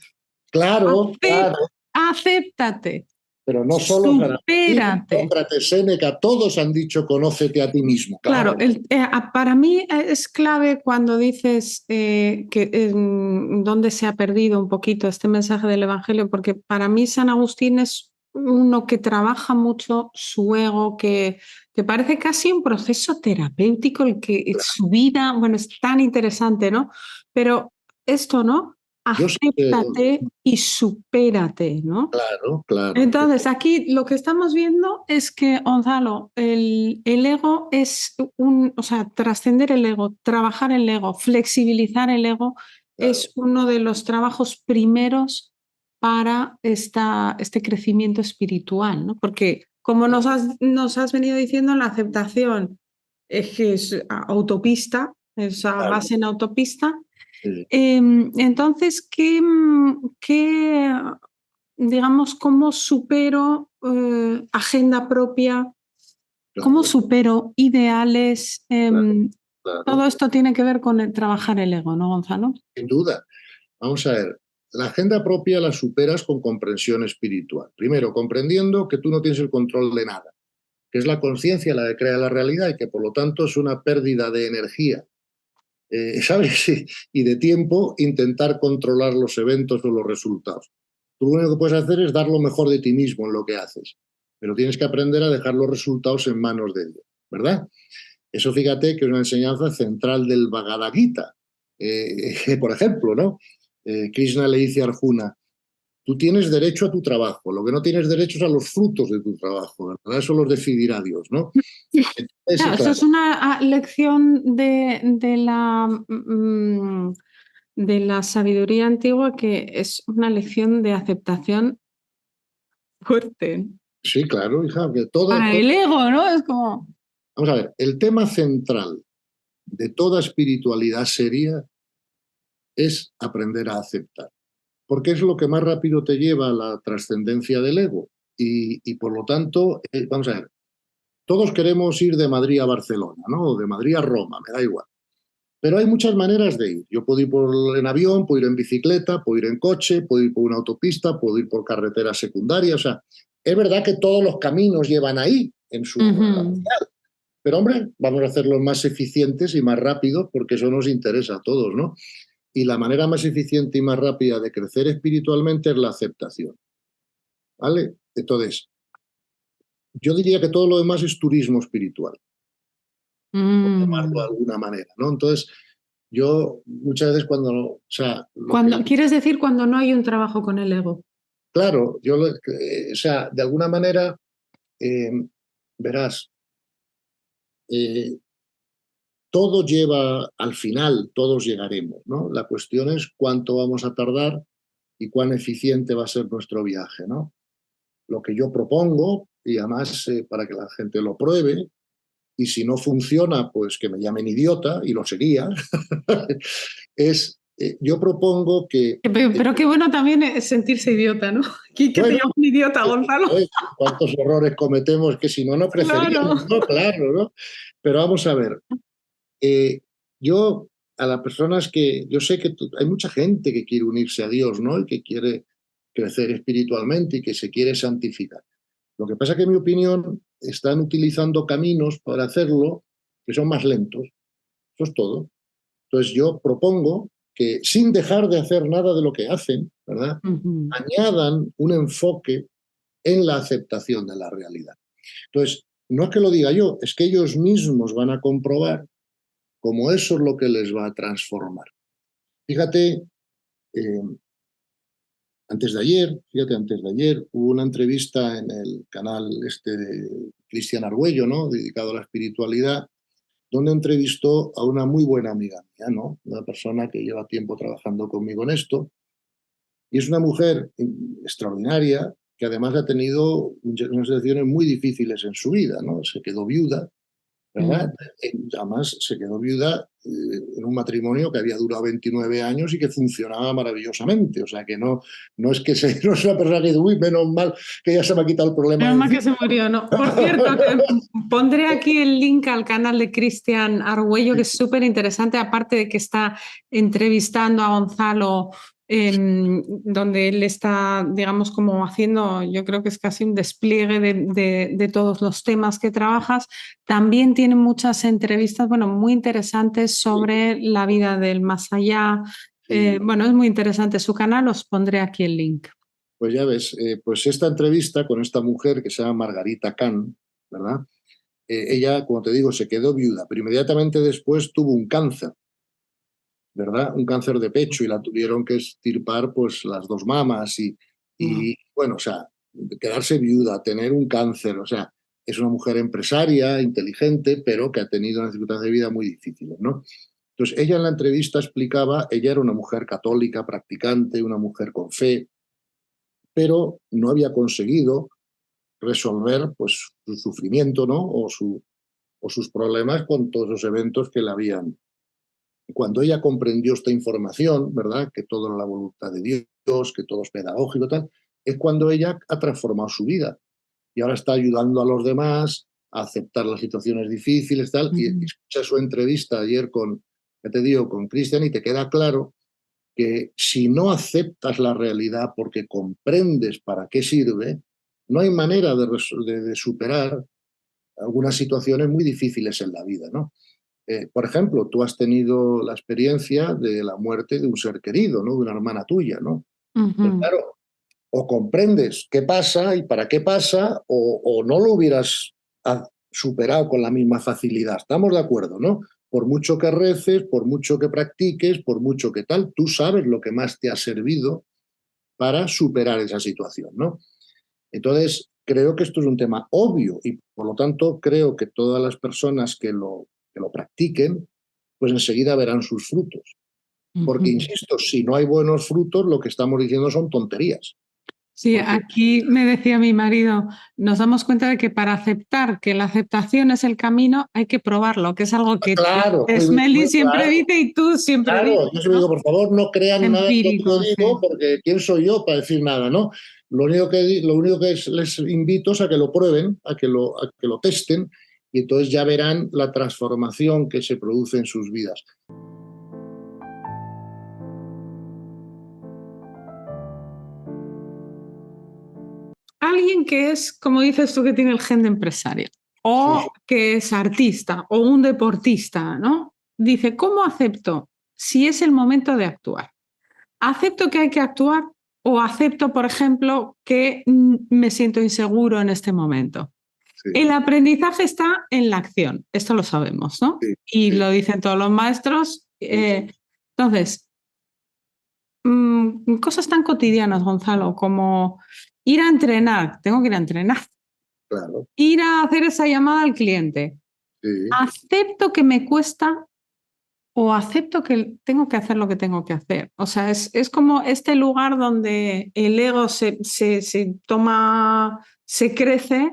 Claro, claro. Acéptate. Pero no solo supérate. Sócrates, Séneca, todos han dicho conócete a ti mismo. Claro, para mí es clave cuando dices dónde se ha perdido un poquito este mensaje del Evangelio, porque para mí San Agustín es uno que trabaja mucho su ego, que parece casi un proceso terapéutico, el que su vida, bueno, es tan interesante, ¿no? Pero esto, ¿no? Acéptate y supérate, ¿no? Claro, claro. Entonces, aquí lo que estamos viendo es que, Gonzalo, el ego es o sea, trascender el ego, trabajar el ego, flexibilizar el ego, claro, es uno de los trabajos primeros para este crecimiento espiritual, ¿no? Porque, como nos has venido diciendo, la aceptación es autopista, es base en autopista. Sí. Entonces, digamos, cómo supero agenda propia, cómo supero ideales? Claro. Todo esto tiene que ver con trabajar el ego, ¿no, Gonzalo? Sin duda. Vamos a ver, la agenda propia la superas con comprensión espiritual. Primero, comprendiendo que tú no tienes el control de nada, que es la conciencia la que crea la realidad y que por lo tanto es una pérdida de energía, ¿sabes? Y de tiempo intentar controlar los eventos o los resultados. Tú lo único que puedes hacer es dar lo mejor de ti mismo en lo que haces, pero tienes que aprender a dejar los resultados en manos de Dios, ¿verdad? Eso fíjate que es una enseñanza central del Bhagavad Gita. Por ejemplo, ¿no? Krishna le dice a Arjuna, tú tienes derecho a tu trabajo, lo que no tienes derecho es a los frutos de tu trabajo, ¿verdad? Eso los decidirá Dios, ¿no? Entonces, claro, eso es una lección de la sabiduría antigua, que es una lección de aceptación fuerte. Sí, claro, hija. Que para el ego, ¿no? Es como... Vamos a ver, el tema central de toda espiritualidad seria es aprender a aceptar, porque es lo que más rápido te lleva a la trascendencia del ego. Y por lo tanto, vamos a ver, todos queremos ir de Madrid a Barcelona, ¿no? O de Madrid a Roma, me da igual. Pero hay muchas maneras de ir. Yo puedo ir en avión, puedo ir en bicicleta, puedo ir en coche, puedo ir por una autopista, puedo ir por carretera secundaria. O sea, es verdad que todos los caminos llevan ahí, en su Ujú. Pero, hombre, vamos a hacerlo más eficientes y más rápido porque eso nos interesa a todos, ¿no? Y la manera más eficiente y más rápida de crecer espiritualmente es la aceptación, ¿vale? Entonces, yo diría que todo lo demás es turismo espiritual, por llamarlo de Mm. alguna manera, ¿no? Entonces, yo muchas veces cuando, o sea, lo que, ¿Quieres decir cuando no hay un trabajo con el ego? claro, o sea, de alguna manera, eh, verás, eh, todo lleva, al final, todos llegaremos, ¿no? La cuestión es cuánto vamos a tardar y cuán eficiente va a ser nuestro viaje, ¿no? Lo que yo propongo, y además para que la gente lo pruebe, y si no funciona, pues que me llamen idiota, y lo sería, es, yo propongo que, Pero qué bueno también es sentirse idiota, ¿no? Que te bueno, llaman idiota, Gonzalo. cuántos errores cometemos que si no, no Claro. creceríamos, ¿no? Claro, ¿no? Pero vamos a ver, eh, yo a las personas que, yo sé que hay mucha gente que quiere unirse a Dios, ¿no? Y que quiere crecer espiritualmente y que se quiere santificar. Lo que pasa es que, en mi opinión, están utilizando caminos para hacerlo que son más lentos. Eso es todo. Entonces yo propongo que, sin dejar de hacer nada de lo que hacen, ¿verdad?, Ujú. añadan un enfoque en la aceptación de la realidad. Entonces, no es que lo diga yo, es que ellos mismos van a comprobar cómo eso es lo que les va a transformar. Fíjate, eh, antes de ayer, hubo una entrevista en el canal este de Cristian Argüello, ¿no?, dedicado a la espiritualidad, donde entrevistó a una muy buena amiga mía, ¿no? Una persona que lleva tiempo trabajando conmigo en esto, y es una mujer extraordinaria que además ha tenido unas situaciones muy difíciles en su vida, ¿no? Se quedó viuda, ¿verdad? Mm. Además, se quedó viuda en un matrimonio que había durado 29 años y que funcionaba maravillosamente. O sea, que no, no es que no es una persona que dice, uy, menos mal que ya se me ha quitado el problema Menos de mal que encima. se murió, ¿no? Por cierto, pondré aquí el link al canal de Cristian Argüello, que es súper interesante, aparte de que está entrevistando a Gonzalo, donde él está, digamos, como haciendo, yo creo que es casi un despliegue de todos los temas que trabajas. También tiene muchas entrevistas, bueno, muy interesantes sobre la vida del más allá. Sí. Bueno, es muy interesante su canal, os pondré aquí el link. Pues ya ves, pues esta entrevista con esta mujer que se llama Margarita Kahn, ¿verdad? Ella, como te digo, se quedó viuda, pero inmediatamente después tuvo un cáncer, ¿verdad? Un cáncer de pecho y la tuvieron que extirpar pues las dos mamas Wow. y bueno, o sea, quedarse viuda, tener un cáncer, o sea, es una mujer empresaria, inteligente, pero que ha tenido unas circunstancias de vida muy difíciles, ¿no? Entonces, ella en la entrevista explicaba, ella era una mujer católica, practicante, una mujer con fe, pero no había conseguido resolver pues su sufrimiento, ¿no? O sus problemas con todos los eventos que le habían. Cuando ella comprendió esta información, ¿verdad? Que todo era la voluntad de Dios, que todo es pedagógico, tal, es cuando ella ha transformado su vida y ahora está ayudando a los demás a aceptar las situaciones difíciles, tal, y escucha su entrevista ayer con, ya te digo, con Cristian y te queda claro que si no aceptas la realidad porque comprendes para qué sirve, no hay manera de superar algunas situaciones muy difíciles en la vida, ¿no? Por ejemplo, tú has tenido la experiencia de la muerte de un ser querido, ¿no? De una hermana tuya, ¿no? Pero Ujú. claro, o comprendes qué pasa y para qué pasa, o no lo hubieras superado con la misma facilidad. Estamos de acuerdo, ¿no? Por mucho que reces, por mucho que practiques, por mucho que tal, tú sabes lo que más te ha servido para superar esa situación, ¿no? Entonces, creo que esto es un tema obvio y, por lo tanto, creo que todas las personas que lo practiquen, pues enseguida verán sus frutos. Porque, Ujú. insisto, si no hay buenos frutos, lo que estamos diciendo son tonterías. Sí, Porque, aquí me decía mi marido, nos damos cuenta de que para aceptar que la aceptación es el camino, hay que probarlo, que es algo que claro, Smelly muy siempre claro, dice y tú siempre claro. dices, Yo se lo ¿no? digo, por favor, no crean nada de lo que yo Empírico, digo, sí. porque ¿quién soy yo para decir nada, no? Lo único que les invito es a que lo prueben, a que lo testen, y entonces ya verán la transformación que se produce en sus vidas. Alguien que es, como dices tú, que tiene el gen de empresario. o que es artista o un deportista, ¿no? Dice, ¿cómo acepto si es el momento de actuar? ¿Acepto que hay que actuar o acepto, por ejemplo, que me siento inseguro en este momento? Sí, El aprendizaje está en la acción, esto lo sabemos, ¿no? sí, Y sí, lo dicen todos los maestros. sí, Entonces, cosas tan cotidianas, Gonzalo, como ir a entrenar, tengo que ir a entrenar, claro, ir a hacer esa llamada al cliente. sí, ¿Acepto que me cuesta o acepto que tengo que hacer lo que tengo que hacer? O sea, es como este lugar donde el ego se toma, se crece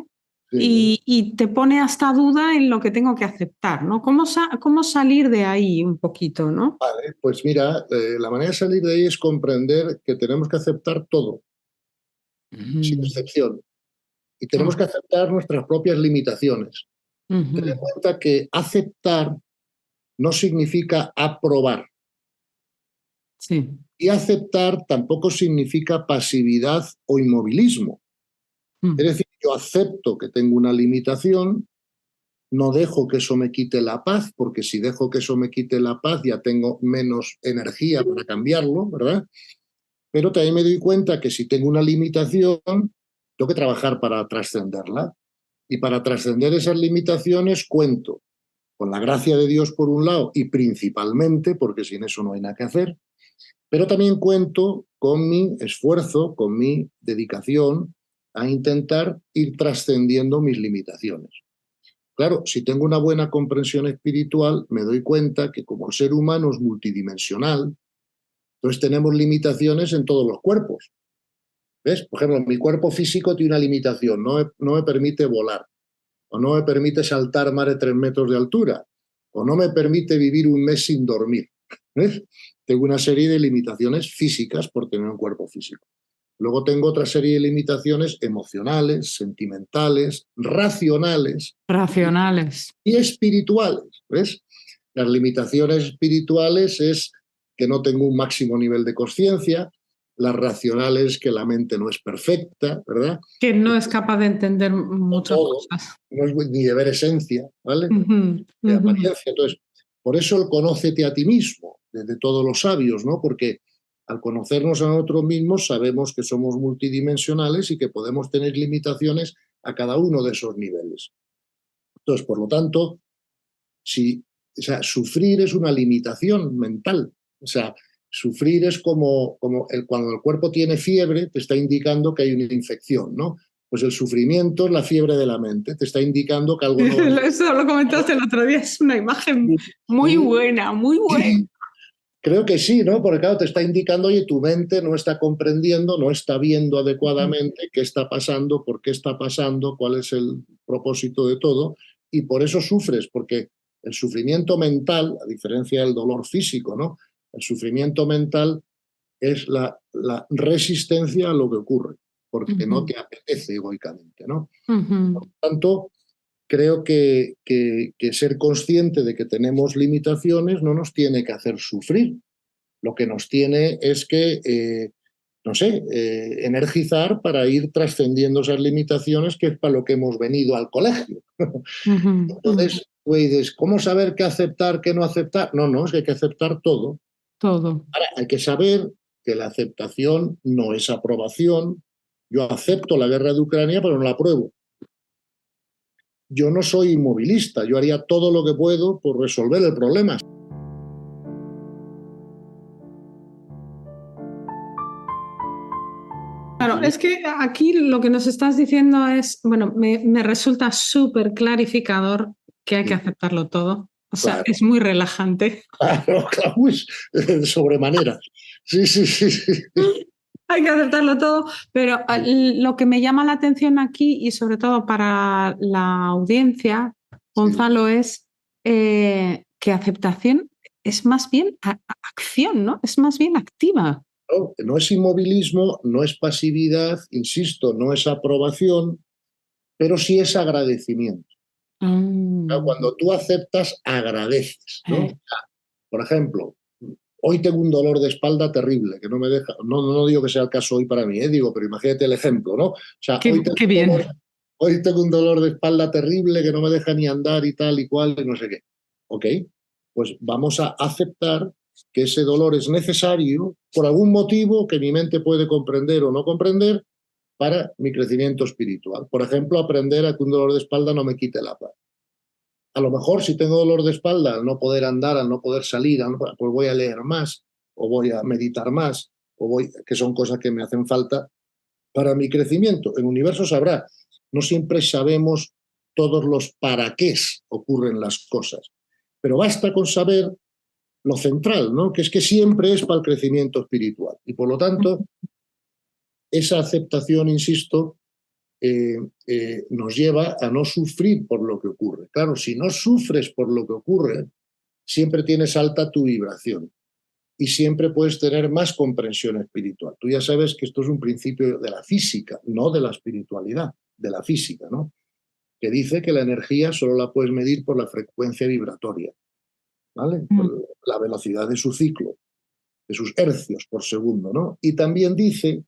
sí. y te pone hasta duda en lo que tengo que aceptar, ¿no? ¿Cómo salir de ahí un poquito, ¿no? Vale, pues mira, la manera de salir de ahí es comprender que tenemos que aceptar todo, sin Ujú. excepción. Y Ah, tenemos que aceptar nuestras propias limitaciones. Ten en ujú. cuenta que aceptar no significa aprobar. Sí. Y aceptar tampoco significa pasividad o inmovilismo. Es Mm. decir, yo acepto que tengo una limitación, no dejo que eso me quite la paz, porque si dejo que eso me quite la paz ya tengo menos energía para cambiarlo, ¿verdad? Pero también me doy cuenta que si tengo una limitación, tengo que trabajar para trascenderla. Y para trascender esas limitaciones cuento con la gracia de Dios por un lado y principalmente, porque sin eso no hay nada que hacer, pero también cuento con mi esfuerzo, con mi dedicación a intentar ir trascendiendo mis limitaciones. Claro, si tengo una buena comprensión espiritual, me doy cuenta que como el ser humano es multidimensional, entonces tenemos limitaciones en todos los cuerpos. ¿Ves? Por ejemplo, mi cuerpo físico tiene una limitación, no me permite volar, o no me permite saltar más de 3 metros de altura, o no me permite vivir un mes sin dormir. ¿Ves? Tengo una serie de limitaciones físicas por tener un cuerpo físico. Luego tengo otra serie de limitaciones emocionales, sentimentales, racionales Racionales. y espirituales. ¿Ves? Las limitaciones espirituales es que no tengo un máximo nivel de conciencia, las racionales que la mente no es perfecta, ¿verdad? Que no es capaz de entender No muchas todo, cosas. no es ni de ver esencia, ¿vale? Ujú, De ujú. apariencia. Entonces, por eso el conócete a ti mismo, desde todos los sabios, ¿no? Porque al conocernos a nosotros mismos sabemos que somos multidimensionales y que podemos tener limitaciones a cada uno de esos niveles. Entonces, por lo tanto, si, o sea, sufrir es una limitación mental. O sea, sufrir es como cuando el cuerpo tiene fiebre, te está indicando que hay una infección, ¿no? Pues el sufrimiento es la fiebre de la mente, te está indicando que algo no va bien. Eso lo comentaste el otro día, es una imagen muy Y, buena, muy buena. y creo que sí, ¿no? Porque claro, te está indicando, oye, tu mente no está comprendiendo, no está viendo adecuadamente qué está pasando, por qué está pasando, cuál es el propósito de todo, y por eso sufres, porque el sufrimiento mental, a diferencia del dolor físico, ¿no? El sufrimiento mental es la resistencia a lo que ocurre, porque no Ujú, te apetece egoicamente, ¿no? ujú, Por lo tanto, creo que ser consciente de que tenemos limitaciones no nos tiene que hacer sufrir. Lo que nos tiene es que, no sé, energizar para ir trascendiendo esas limitaciones, que es para lo que hemos venido al colegio. ujú, ujú. Entonces, tú dices, ¿cómo saber qué aceptar, qué no aceptar? No, no, es que hay que aceptar todo. Todo. Ahora, hay que saber que la aceptación no es aprobación. Yo acepto la guerra de Ucrania, pero no la apruebo. Yo no soy inmovilista, yo haría todo lo que puedo por resolver el problema. Claro, es que aquí lo que nos estás diciendo es, bueno, me resulta súper clarificador que hay que aceptarlo todo. O sea, Claro, es muy relajante. claro, claro, pues, de sobremanera. Sí, sí, sí, sí. Hay que aceptarlo todo, pero lo que me llama la atención aquí y sobre todo para la audiencia, Sí. Gonzalo, es que aceptación es más bien acción, ¿no? Es más bien activa. No, no es inmovilismo, no es pasividad, insisto, no es aprobación, pero sí es agradecimiento. Claro, Mm, cuando tú aceptas, agradeces, eh, ¿no? Por ejemplo, hoy tengo un dolor de espalda terrible que no me deja, no digo que sea el caso hoy para mí, digo, pero imagínate el ejemplo, ¿no? O sea, hoy tengo qué un dolor, bien. hoy tengo un dolor de espalda terrible que no me deja ni andar y tal y cual y no sé qué. Ok, pues vamos a aceptar que ese dolor es necesario por algún motivo que mi mente puede comprender o no comprender para mi crecimiento espiritual. Por ejemplo, aprender a que un dolor de espalda no me quite la paz. A lo mejor si tengo dolor de espalda, al no poder andar, al no poder salir, pues voy a leer más o voy a meditar más, que son cosas que me hacen falta para mi crecimiento. El universo sabrá. No siempre sabemos todos los para qué ocurren las cosas, pero basta con saber lo central, ¿no? Que es que siempre es para el crecimiento espiritual. Y por lo tanto, esa aceptación, insisto, nos lleva a no sufrir por lo que ocurre. Claro, si no sufres por lo que ocurre, siempre tienes alta tu vibración y siempre puedes tener más comprensión espiritual. Tú ya sabes que esto es un principio de la física, no de la espiritualidad, de la física, ¿no? Que dice que la energía solo la puedes medir por la frecuencia vibratoria, ¿vale? Por la velocidad de su ciclo, de sus hercios por segundo, ¿no? Y también dice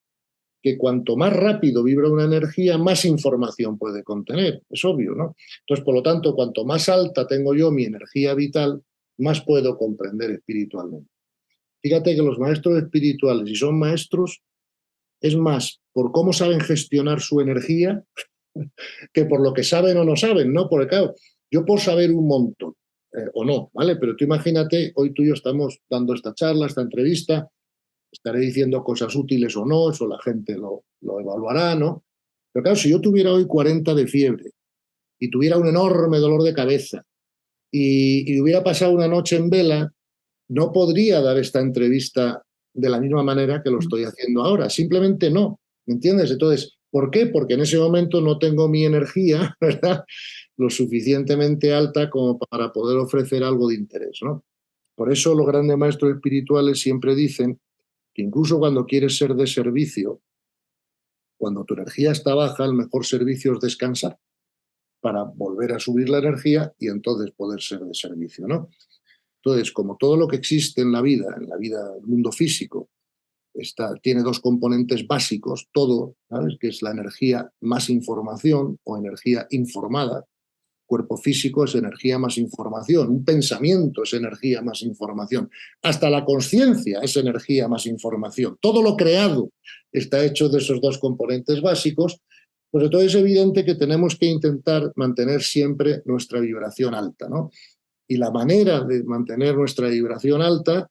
que cuanto más rápido vibra una energía, más información puede contener. Es obvio, ¿no? Entonces, por lo tanto, cuanto más alta tengo yo mi energía vital, más puedo comprender espiritualmente. Fíjate que los maestros espirituales, si son maestros, es más por cómo saben gestionar su energía que por lo que saben o no saben, ¿no? Porque claro, yo puedo saber un montón, o no, ¿vale? Pero tú imagínate, hoy tú y yo estamos dando esta charla, esta entrevista, estaré diciendo cosas útiles o no, eso la gente lo evaluará, ¿no? Pero claro, si yo tuviera hoy 40 de fiebre y tuviera un enorme dolor de cabeza y hubiera pasado una noche en vela, no podría dar esta entrevista de la misma manera que lo estoy haciendo ahora. Simplemente no, ¿me entiendes? Entonces, ¿por qué? Porque en ese momento no tengo mi energía, ¿verdad?, lo suficientemente alta como para poder ofrecer algo de interés, ¿no? Por eso los grandes maestros espirituales siempre dicen que incluso cuando quieres ser de servicio, cuando tu energía está baja, el mejor servicio es descansar para volver a subir la energía y entonces poder ser de servicio, ¿no? Entonces, como todo lo que existe en la vida del mundo físico, tiene dos componentes básicos, todo, ¿sabes?, que es la energía más información o energía informada. Cuerpo físico es energía más información, un pensamiento es energía más información, hasta la conciencia es energía más información. Todo lo creado está hecho de esos dos componentes básicos, pues entonces es evidente que tenemos que intentar mantener siempre nuestra vibración alta, ¿no? Y la manera de mantener nuestra vibración alta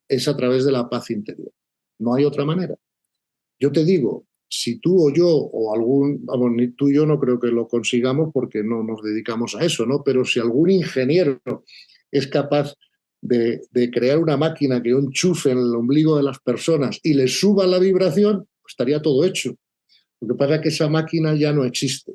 es a través de la paz interior. No hay otra manera. Yo te digo, si tú o yo o ni tú y yo no creo que lo consigamos porque no nos dedicamos a eso, ¿no? Pero si algún ingeniero es capaz de crear una máquina que enchufe en el ombligo de las personas y le suba la vibración, pues estaría todo hecho. Lo que pasa es que esa máquina ya no existe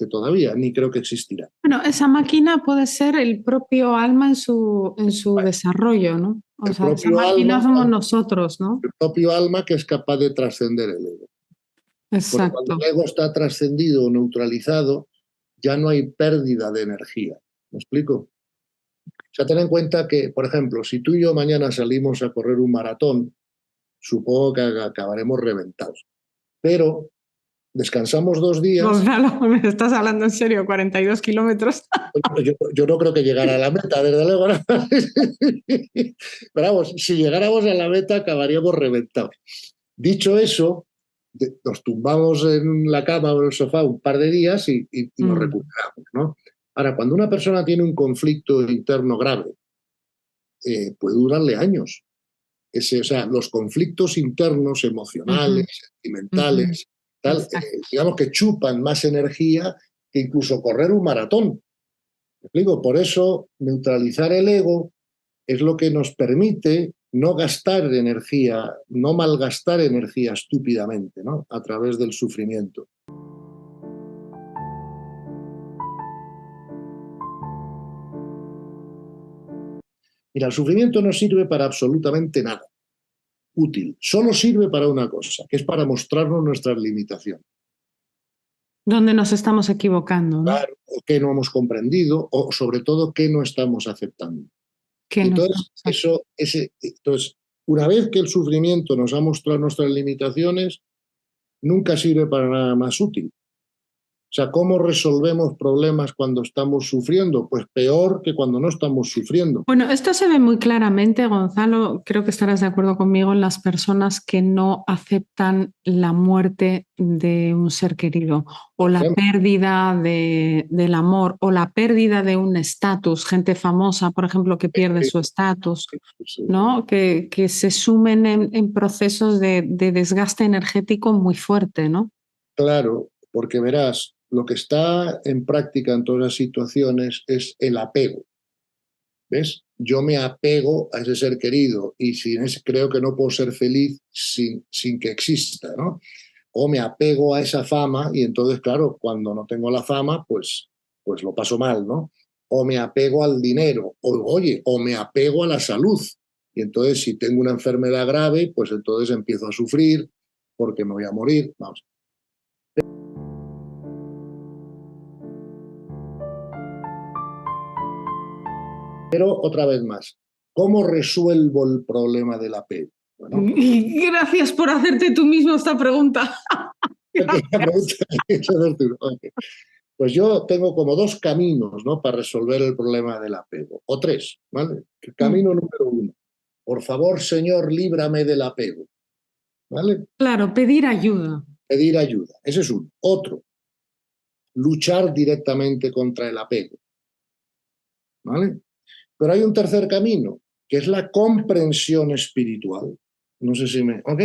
todavía, ni creo que existirá. Bueno, esa máquina puede ser el propio alma en su desarrollo, ¿no? O sea, esa máquina somos nosotros, ¿no? El propio alma que es capaz de trascender el ego. Exacto. Porque cuando el ego está trascendido o neutralizado, ya no hay pérdida de energía. ¿Me explico? O sea, ten en cuenta que, por ejemplo, si tú y yo mañana salimos a correr un maratón, supongo que acabaremos reventados. Pero descansamos 2 días. Gonzalo, ¿me estás hablando en serio? 42 kilómetros. Yo no creo que llegara a la meta, desde luego. Pero vamos, si llegáramos a la meta, acabaríamos reventados. Dicho eso, nos tumbamos en la cama o en el sofá un par de días y nos recuperamos, ¿no? Ahora, cuando una persona tiene un conflicto interno grave, puede durarle años. O sea, los conflictos internos, emocionales, sentimentales, tal, digamos que chupan más energía que incluso correr un maratón. ¿Me explico? Por eso, neutralizar el ego es lo que nos permite no gastar energía, no malgastar energía estúpidamente, ¿no?, a través del sufrimiento. Mira, el sufrimiento no sirve para absolutamente nada útil. Solo sirve para una cosa, que es para mostrarnos nuestras limitaciones. ¿Dónde nos estamos equivocando, ¿no? Claro, o qué no hemos comprendido, o sobre todo qué no estamos aceptando. Entonces, una vez que el sufrimiento nos ha mostrado nuestras limitaciones, nunca sirve para nada más útil. O sea, ¿cómo resolvemos problemas cuando estamos sufriendo? Pues peor que cuando no estamos sufriendo. Bueno, esto se ve muy claramente, Gonzalo, creo que estarás de acuerdo conmigo, en las personas que no aceptan la muerte de un ser querido o la pérdida del amor o la pérdida de un estatus, gente famosa, por ejemplo, que pierde su estatus, ¿no? Que se sumen en procesos de desgaste energético muy fuerte, ¿no? Claro, porque verás, lo que está en práctica en todas las situaciones es el apego. ¿Ves? Yo me apego a ese ser querido y sin ese, creo que no puedo ser feliz sin que exista, ¿no? O me apego a esa fama y entonces, claro, cuando no tengo la fama, pues lo paso mal, ¿no? O me apego al dinero, o me apego a la salud. Y entonces, si tengo una enfermedad grave, pues entonces empiezo a sufrir porque me voy a morir. Vamos. Pero otra vez más, ¿cómo resuelvo el problema del apego? Bueno, Gracias por hacerte tú mismo esta pregunta. pues yo tengo como dos caminos, ¿no?, para resolver el problema del apego, o tres, ¿vale? El camino número uno, por favor, Señor, líbrame del apego, ¿vale? Claro, pedir ayuda. Pedir ayuda, ese es uno. Otro, luchar directamente contra el apego, ¿vale? Pero hay un tercer camino, que es la comprensión espiritual. No sé si me... ¿Ok?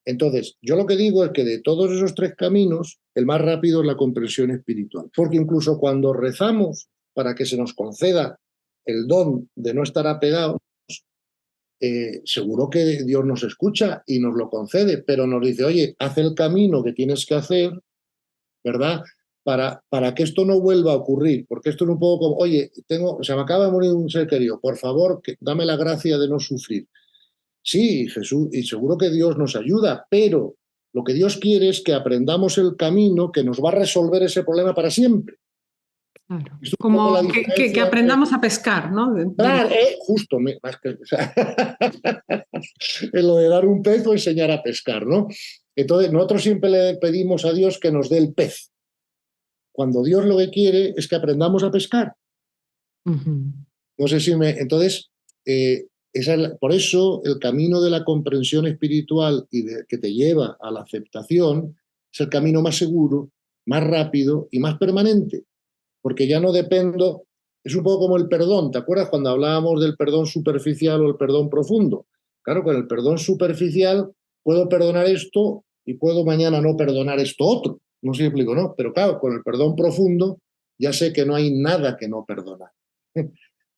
Entonces, yo lo que digo es que de todos esos tres caminos, el más rápido es la comprensión espiritual. Porque incluso cuando rezamos para que se nos conceda el don de no estar apegados, seguro que Dios nos escucha y nos lo concede, pero nos dice, oye, haz el camino que tienes que hacer, ¿verdad? Para que esto no vuelva a ocurrir, porque esto es un poco como, oye, se me acaba de morir un ser querido, por favor, dame la gracia de no sufrir. Sí, Jesús, y seguro que Dios nos ayuda, pero lo que Dios quiere es que aprendamos el camino que nos va a resolver ese problema para siempre. Claro. Como que aprendamos a pescar, ¿no? Claro, justo, más que, o sea, en lo de dar un pez o enseñar a pescar, ¿no? Entonces, nosotros siempre le pedimos a Dios que nos dé el pez, cuando Dios lo que quiere es que aprendamos a pescar. No sé si me... Entonces, por eso el camino de la comprensión espiritual que te lleva a la aceptación es el camino más seguro, más rápido y más permanente, porque ya no dependo... Es un poco como el perdón, ¿te acuerdas cuando hablábamos del perdón superficial o el perdón profundo? Claro, con el perdón superficial puedo perdonar esto y puedo mañana no perdonar esto otro. No sé si explico, ¿no? Pero claro, con el perdón profundo ya sé que no hay nada que no perdonar.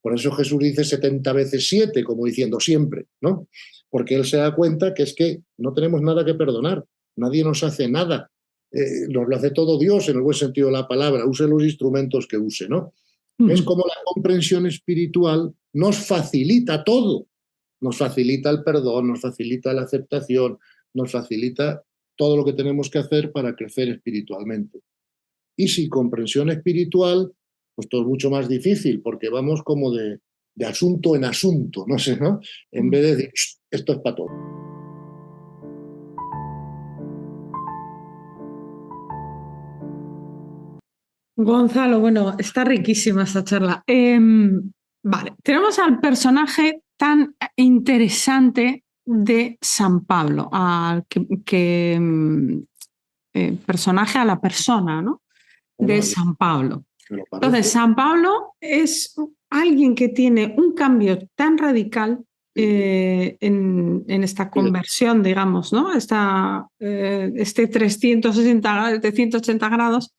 Por eso Jesús dice 70 veces 7, como diciendo siempre, ¿no? Porque Él se da cuenta que es que no tenemos nada que perdonar, nadie nos hace nada, nos lo hace todo Dios en el buen sentido de la palabra, use los instrumentos que use, ¿no? Es como la comprensión espiritual nos facilita todo, nos facilita el perdón, nos facilita la aceptación, nos facilita todo lo que tenemos que hacer para crecer espiritualmente. Y sin comprensión espiritual, pues todo es mucho más difícil, porque vamos como de asunto en asunto, no sé, ¿no? En vez de decir, esto es para todo. Gonzalo, bueno, está riquísima esta charla. Vale, tenemos al personaje tan interesante de San Pablo, personaje a la persona, ¿no? De San Pablo. Entonces, San Pablo es alguien que tiene un cambio tan radical en esta conversión, digamos, ¿no? Este 380 grados,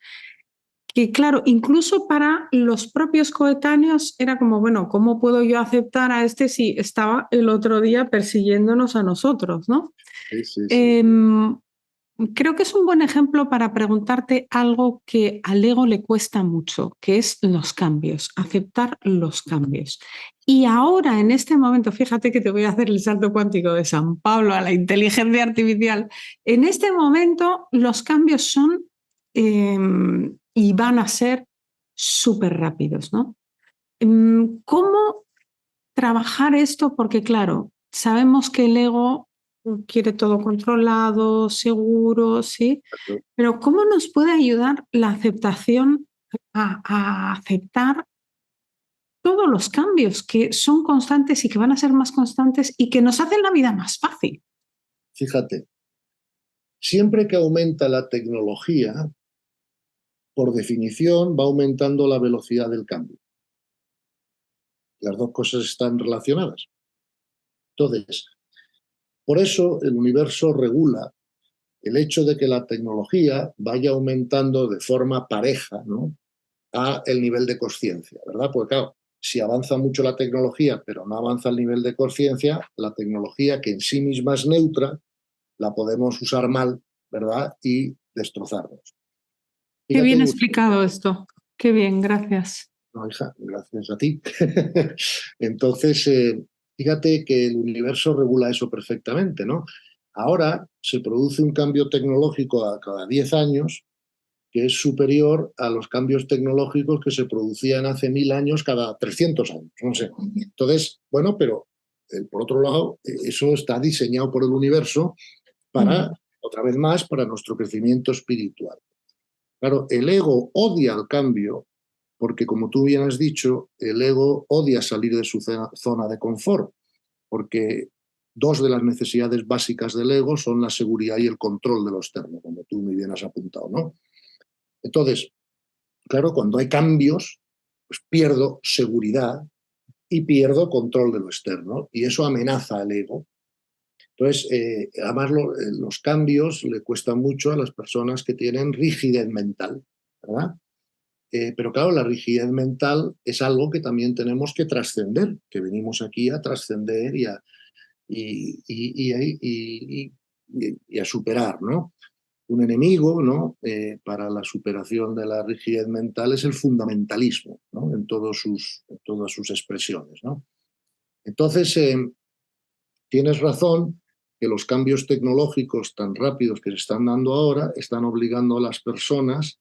que claro, incluso para los propios coetáneos era como, bueno, ¿cómo puedo yo aceptar a este si estaba el otro día persiguiéndonos a nosotros, ¿no? Sí. Creo que es un buen ejemplo para preguntarte algo que al ego le cuesta mucho, que es los cambios, aceptar los cambios. Y ahora, en este momento, fíjate que te voy a hacer el salto cuántico de San Pablo a la inteligencia artificial. En este momento, los cambios son y van a ser súper rápidos, ¿no? ¿Cómo trabajar esto? Porque, claro, sabemos que el ego quiere todo controlado, seguro, ¿sí? Pero ¿cómo nos puede ayudar la aceptación a aceptar todos los cambios que son constantes y que van a ser más constantes y que nos hacen la vida más fácil? Fíjate, siempre que aumenta la tecnología, por definición, va aumentando la velocidad del cambio. Las dos cosas están relacionadas. Entonces, por eso el universo regula el hecho de que la tecnología vaya aumentando de forma pareja, ¿no?, a el nivel de conciencia, ¿verdad? Porque claro, si avanza mucho la tecnología, pero no avanza el nivel de conciencia, la tecnología, que en sí misma es neutra, la podemos usar mal, ¿verdad? Y destrozarnos. Qué Fíjate bien que explicado esto. Qué bien, gracias. no, hija, gracias a ti. Entonces, fíjate que el universo regula eso perfectamente, ¿no? Ahora se produce un cambio tecnológico a cada 10 años que es superior a los cambios tecnológicos que se producían hace 1000 años cada 300 años, no sé. Entonces, bueno, pero por otro lado, eso está diseñado por el universo para, otra vez más, para nuestro crecimiento espiritual. Claro, el ego odia el cambio porque, como tú bien has dicho, el ego odia salir de su zona de confort, porque dos de las necesidades básicas del ego son la seguridad y el control de lo externo, como tú muy bien has apuntado, ¿no? Entonces, claro, cuando hay cambios, pues pierdo seguridad y pierdo control de lo externo, y eso amenaza al ego. Entonces, además los cambios le cuestan mucho a las personas que tienen rigidez mental, ¿verdad? Pero claro, la rigidez mental es algo que también tenemos que trascender, que venimos aquí a trascender y a superar, ¿no? Un enemigo, ¿no?, para la superación de la rigidez mental es el fundamentalismo, ¿no?, en todas sus expresiones, ¿no? Entonces, tienes razón que los cambios tecnológicos tan rápidos que se están dando ahora están obligando a las personas,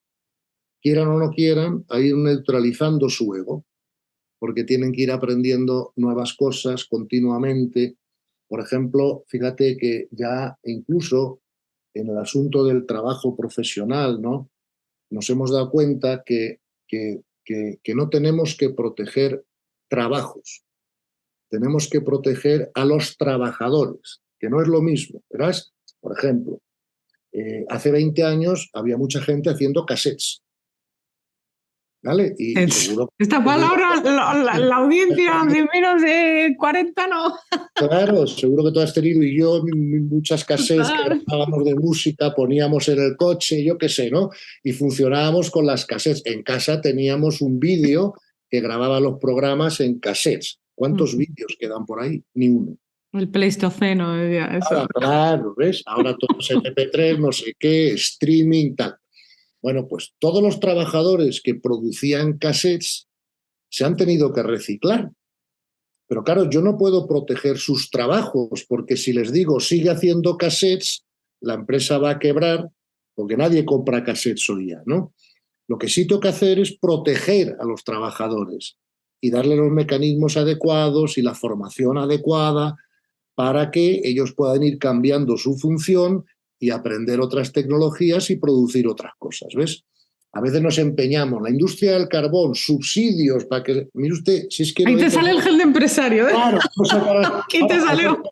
quieran o no quieran, a ir neutralizando su ego, porque tienen que ir aprendiendo nuevas cosas continuamente. Por ejemplo, fíjate que ya incluso en el asunto del trabajo profesional, ¿no?, nos hemos dado cuenta que no tenemos que proteger trabajos, tenemos que proteger a los trabajadores, que no es lo mismo. Verás, por ejemplo, hace 20 años había mucha gente haciendo cassettes, ¿vale? Y seguro, Esta palabra, la audiencia de menos de 40 no. claro, seguro que tú has tenido, y yo, muchas cassettes que grabábamos de música, poníamos en el coche, yo qué sé, ¿no? Y funcionábamos con las cassettes. En casa teníamos un vídeo que grababa los programas en cassettes. ¿Cuántos vídeos quedan por ahí? Ni uno. El Pleistoceno, eso. Ahora, claro, ¿ves? Ahora todo es MP3, no sé qué, streaming, tal. Bueno, pues todos los trabajadores que producían cassettes se han tenido que reciclar. Pero claro, yo no puedo proteger sus trabajos, porque si les digo sigue haciendo cassettes, la empresa va a quebrar, porque nadie compra cassettes hoy día, ¿no? Lo que sí tengo que hacer es proteger a los trabajadores y darle los mecanismos adecuados y la formación adecuada para que ellos puedan ir cambiando su función y aprender otras tecnologías y producir otras cosas, ¿ves? A veces nos empeñamos, la industria del carbón, subsidios para que... Mire usted, si es que Ahí no hay te sale el gel de empresario, ¿eh? Claro, ¿Qué te salió?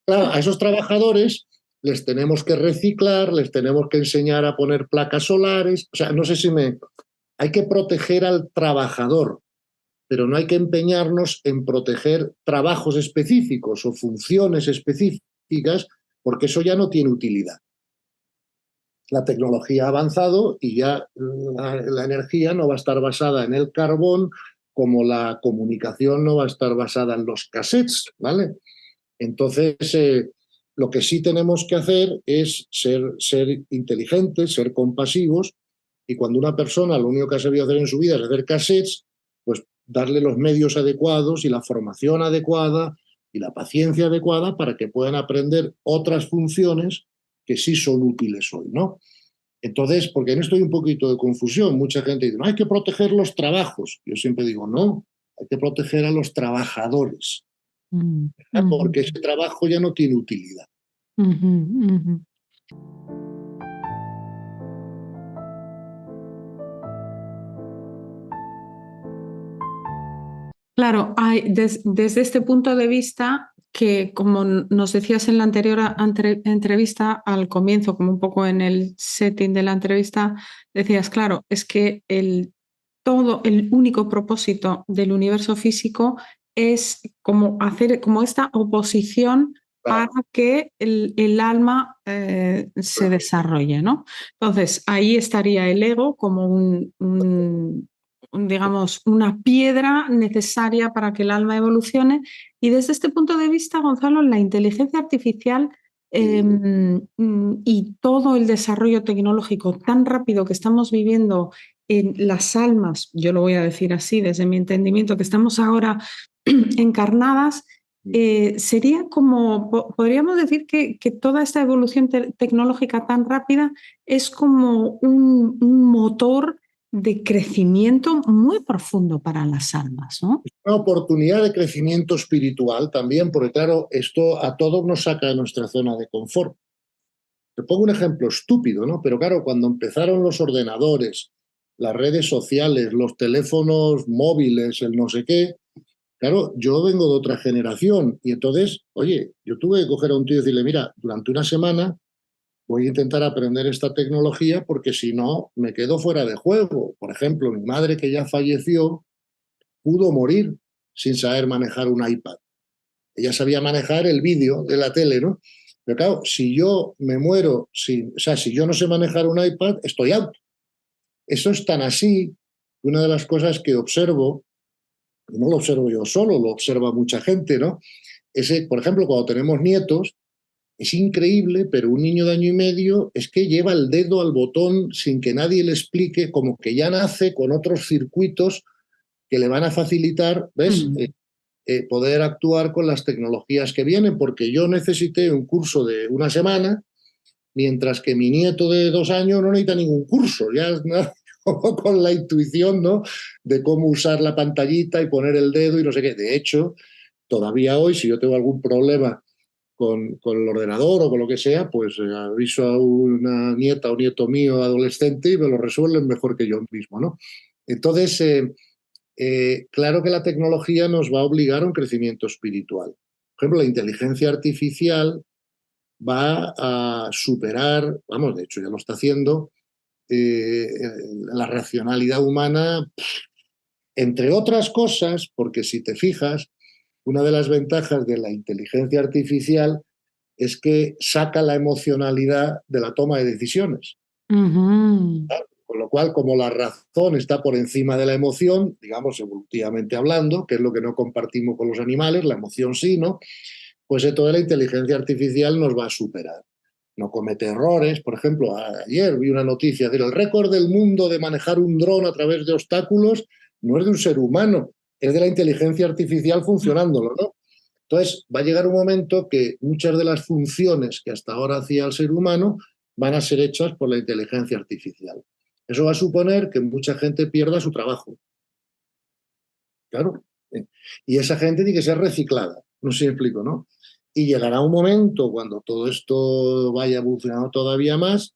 Claro, a esos trabajadores les tenemos que reciclar, les tenemos que enseñar a poner placas solares. O sea, no sé si me... Hay que proteger al trabajador, pero no hay que empeñarnos en proteger trabajos específicos o funciones específicas, porque eso ya no tiene utilidad. La tecnología ha avanzado y ya la energía no va a estar basada en el carbón, como la comunicación no va a estar basada en los cassettes, ¿vale? Entonces, lo que sí tenemos que hacer es ser inteligentes, ser compasivos, y cuando una persona lo único que ha sabido hacer en su vida es hacer cassettes, pues darle los medios adecuados y la formación adecuada y la paciencia adecuada para que puedan aprender otras funciones que sí son útiles hoy, ¿no? Entonces, porque en esto hay un poquito de confusión, mucha gente dice, no, hay que proteger los trabajos. Yo siempre digo, no, hay que proteger a los trabajadores, porque ese trabajo ya no tiene utilidad. Ujú, ujú. Claro, desde este punto de vista, que como nos decías en la anterior entrevista, al comienzo, como un poco en el setting de la entrevista, decías, claro, es que el único propósito del universo físico es como hacer como esta oposición para Claro, que el alma se claro. desarrolle, ¿no? Entonces, ahí estaría el ego como digamos, una piedra necesaria para que el alma evolucione. Y desde este punto de vista, Gonzalo, la inteligencia artificial y todo el desarrollo tecnológico tan rápido que estamos viviendo en las almas, yo lo voy a decir así, desde mi entendimiento, que estamos ahora encarnadas, sería como, podríamos decir que toda esta evolución tecnológica tan rápida es como un motor de crecimiento muy profundo para las almas, ¿no? Una oportunidad de crecimiento espiritual también, porque claro, esto a todos nos saca de nuestra zona de confort. Te pongo un ejemplo estúpido, ¿no? Pero claro, cuando empezaron los ordenadores, las redes sociales, los teléfonos móviles, el no sé qué, claro, yo vengo de otra generación y entonces, oye, yo tuve que coger a un tío y decirle, mira, durante una semana voy a intentar aprender esta tecnología porque si no, me quedo fuera de juego. Por ejemplo, mi madre que ya falleció pudo morir sin saber manejar un iPad. Ella sabía manejar el vídeo de la tele, ¿no? Pero claro, si yo me muero, o sea, si yo no sé manejar un iPad, estoy out. Eso es tan así que una de las cosas que observo, y no lo observo yo solo, lo observa mucha gente, ¿no? Ese, por ejemplo, cuando tenemos nietos, es increíble, pero un niño de año y medio es que lleva el dedo al botón sin que nadie le explique, como que ya nace con otros circuitos que le van a facilitar, ¿ves? Poder actuar con las tecnologías que vienen, porque yo necesité un curso de una semana, mientras que mi nieto de 2 años no necesita ningún curso, ya es con la intuición, ¿no? De cómo usar la pantallita y poner el dedo y no sé qué. De hecho, todavía hoy, si yo tengo algún problema con el ordenador o con lo que sea, pues aviso a una nieta o nieto mío adolescente y me lo resuelven mejor que yo mismo, ¿no? Entonces, claro que la tecnología nos va a obligar a un crecimiento espiritual. Por ejemplo, la inteligencia artificial va a superar, vamos, de hecho ya lo está haciendo, eh, la racionalidad humana, entre otras cosas, porque si te fijas, una de las ventajas de la inteligencia artificial es que saca la emocionalidad de la toma de decisiones. Uh -huh. Con lo cual, como la razón está por encima de la emoción, digamos, evolutivamente hablando, que es lo que no compartimos con los animales, la emoción sí, ¿no? Pues entonces la inteligencia artificial nos va a superar. No comete errores. Por ejemplo, ayer vi una noticia de el récord del mundo de manejar un dron a través de obstáculos no es de un ser humano, es de la inteligencia artificial funcionándolo, ¿no? Entonces, va a llegar un momento que muchas de las funciones que hasta ahora hacía el ser humano van a ser hechas por la inteligencia artificial. Eso va a suponer que mucha gente pierda su trabajo. Claro. Y esa gente tiene que ser reciclada. No sé si me explico, ¿no? Y llegará un momento cuando todo esto vaya evolucionando todavía más,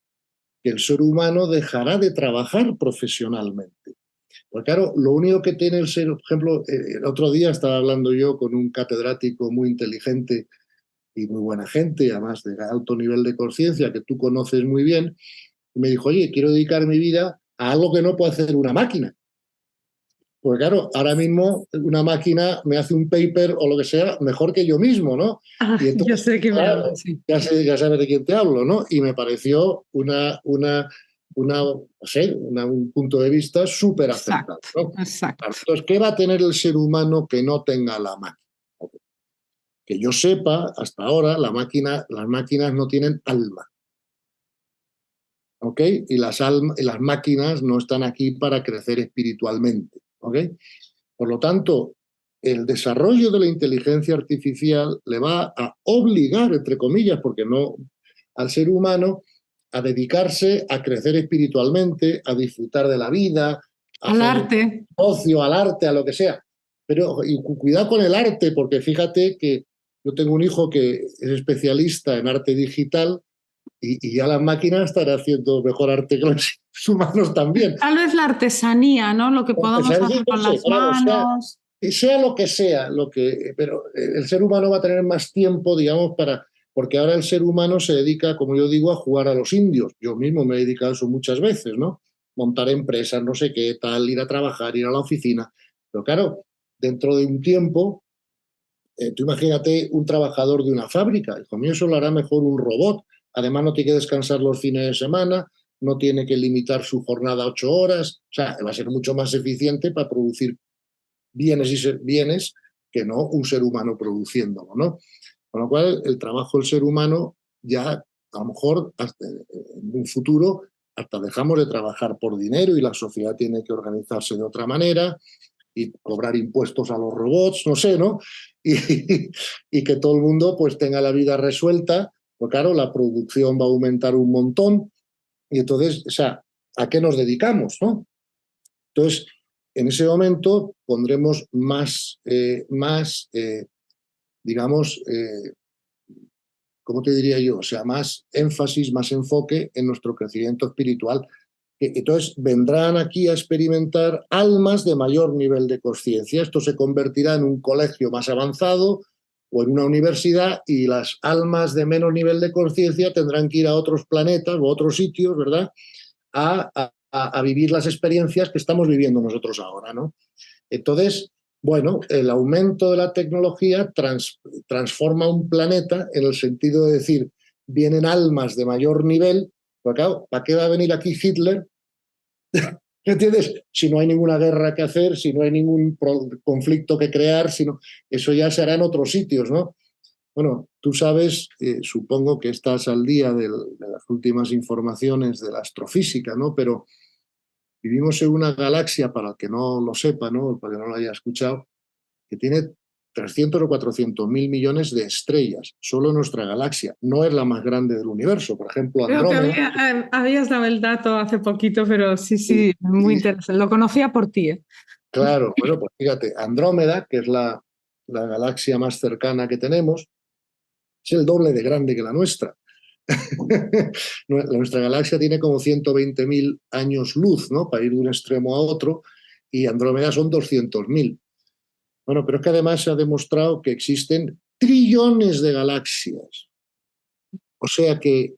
que el ser humano dejará de trabajar profesionalmente. Porque claro, lo único que tiene el ser, por ejemplo, el otro día estaba hablando yo con un catedrático muy inteligente y muy buena gente, además de alto nivel de conciencia, que tú conoces muy bien, y me dijo, oye, quiero dedicar mi vida a algo que no puede hacer una máquina. Pues claro, ahora mismo una máquina me hace un paper o lo que sea mejor que yo mismo, ¿no? Ah, Y yo entonces, sé que me claro, hablas, sí. ya sabes de quién te hablo, ¿no? Y me pareció no sé, un punto de vista súper acertado, Exacto, ¿no? Claro, exacto. entonces, ¿qué va a tener el ser humano que no tenga la máquina? Que yo sepa, hasta ahora las máquinas no tienen alma, ¿ok? Y las máquinas no están aquí para crecer espiritualmente, ¿ok? Por lo tanto, el desarrollo de la inteligencia artificial le va a obligar, entre comillas, porque no, al ser humano a dedicarse a crecer espiritualmente, a disfrutar de la vida, a Al hacer arte. ocio, al arte, a lo que sea. Pero y cuidado con el arte, porque fíjate que Yo tengo un hijo que es especialista en arte digital y ya las máquinas están haciendo mejor arte que los humanos también. Tal vez la artesanía, ¿no? Lo que podamos hacer con las manos. Sea lo que sea, pero el ser humano va a tener más tiempo, digamos, porque ahora el ser humano se dedica, como yo digo, a jugar a los indios. Yo mismo me he dedicado a eso muchas veces, ¿no? Montar empresas, no sé qué, tal, ir a trabajar, ir a la oficina. Pero claro, dentro de un tiempo, tú imagínate un trabajador de una fábrica, hijo mío, eso lo hará mejor un robot. Además, no tiene que descansar los fines de semana, no tiene que limitar su jornada a 8 horas. O sea, va a ser mucho más eficiente para producir bienes que no un ser humano produciéndolo, ¿no? Con lo cual, el trabajo del ser humano ya, a lo mejor, hasta en un futuro, hasta dejamos de trabajar por dinero y la sociedad tiene que organizarse de otra manera y cobrar impuestos a los robots, no sé, ¿no? Y que todo el mundo pues tenga la vida resuelta, pues claro, la producción va a aumentar un montón y entonces, o sea, ¿a qué nos dedicamos, no? Entonces, en ese momento pondremos digamos, ¿cómo te diría yo? O sea, más énfasis, más enfoque en nuestro crecimiento espiritual. Entonces, vendrán aquí a experimentar almas de mayor nivel de conciencia. Esto se convertirá en un colegio más avanzado o en una universidad y las almas de menos nivel de conciencia tendrán que ir a otros planetas o a otros sitios, ¿verdad? A vivir las experiencias que estamos viviendo nosotros ahora, ¿no? Entonces, bueno, el aumento de la tecnología transforma un planeta en el sentido de decir, vienen almas de mayor nivel, porque claro, ¿para qué va a venir aquí Hitler? ¿Entiendes? Si no hay ninguna guerra que hacer, si no hay ningún conflicto que crear, eso ya se hará en otros sitios, ¿no? Bueno, tú sabes, supongo que estás al día de las últimas informaciones de la astrofísica, ¿no? Pero vivimos en una galaxia, para el que no lo sepa, ¿no? Para que no lo haya escuchado, que tiene 300 o 400 mil millones de estrellas, solo nuestra galaxia. No es la más grande del universo. Por ejemplo, Creo que Andrómeda. habías dado el dato hace poquito, pero sí, muy interesante. Lo conocía por ti, ¿eh? Claro, bueno, pues fíjate, Andrómeda, que es la galaxia más cercana que tenemos, es el doble de grande que la nuestra. Nuestra galaxia tiene como 120.000 años luz, ¿no? Para ir de un extremo a otro, y Andrómeda son 200.000. Bueno, pero es que además se ha demostrado que existen trillones de galaxias. O sea que...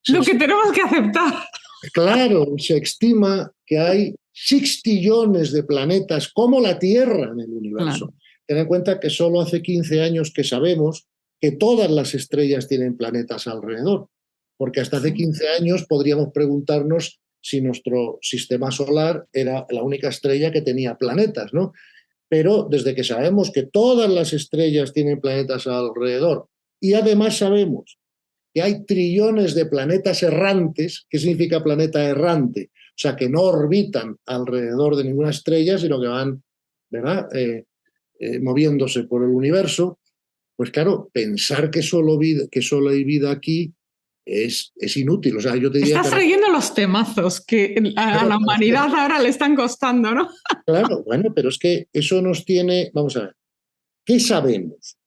Lo que tenemos que aceptar. Claro, se estima que hay sextillones de planetas como la Tierra en el universo. Claro. Ten en cuenta que solo hace 15 años que sabemos que todas las estrellas tienen planetas alrededor, porque hasta hace 15 años podríamos preguntarnos si nuestro sistema solar era la única estrella que tenía planetas, ¿no? Pero desde que sabemos que todas las estrellas tienen planetas alrededor y además sabemos que hay trillones de planetas errantes. ¿Qué significa planeta errante? O sea, que no orbitan alrededor de ninguna estrella, sino que van, ¿verdad? Moviéndose por el universo. Pues claro, pensar que solo hay vida aquí es inútil. O sea, yo te diría Estás trayendo los temazos que a la humanidad ahora le están costando, ¿no? Claro, bueno, pero es que eso nos tiene... Vamos a ver, ¿qué sabemos?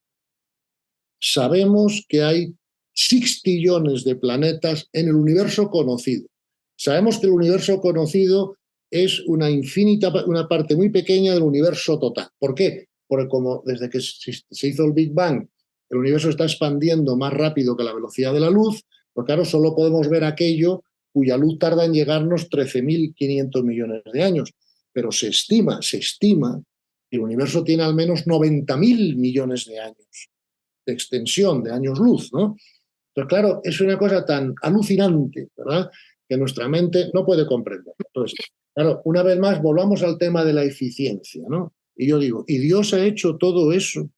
Sabemos que hay sextillones de planetas en el universo conocido. Sabemos que el universo conocido es una parte muy pequeña del universo total. ¿Por qué? Porque como desde que se hizo el Big Bang, el universo está expandiendo más rápido que la velocidad de la luz, pues claro, solo podemos ver aquello cuya luz tarda en llegarnos 13.500 millones de años. Pero se estima que el universo tiene al menos 90.000 millones de años de extensión, de años luz, ¿no? Entonces, claro, es una cosa tan alucinante, ¿verdad?, que nuestra mente no puede comprender. Entonces, claro, una vez más, volvamos al tema de la eficiencia, ¿no? Y yo digo, ¿y Dios ha hecho todo eso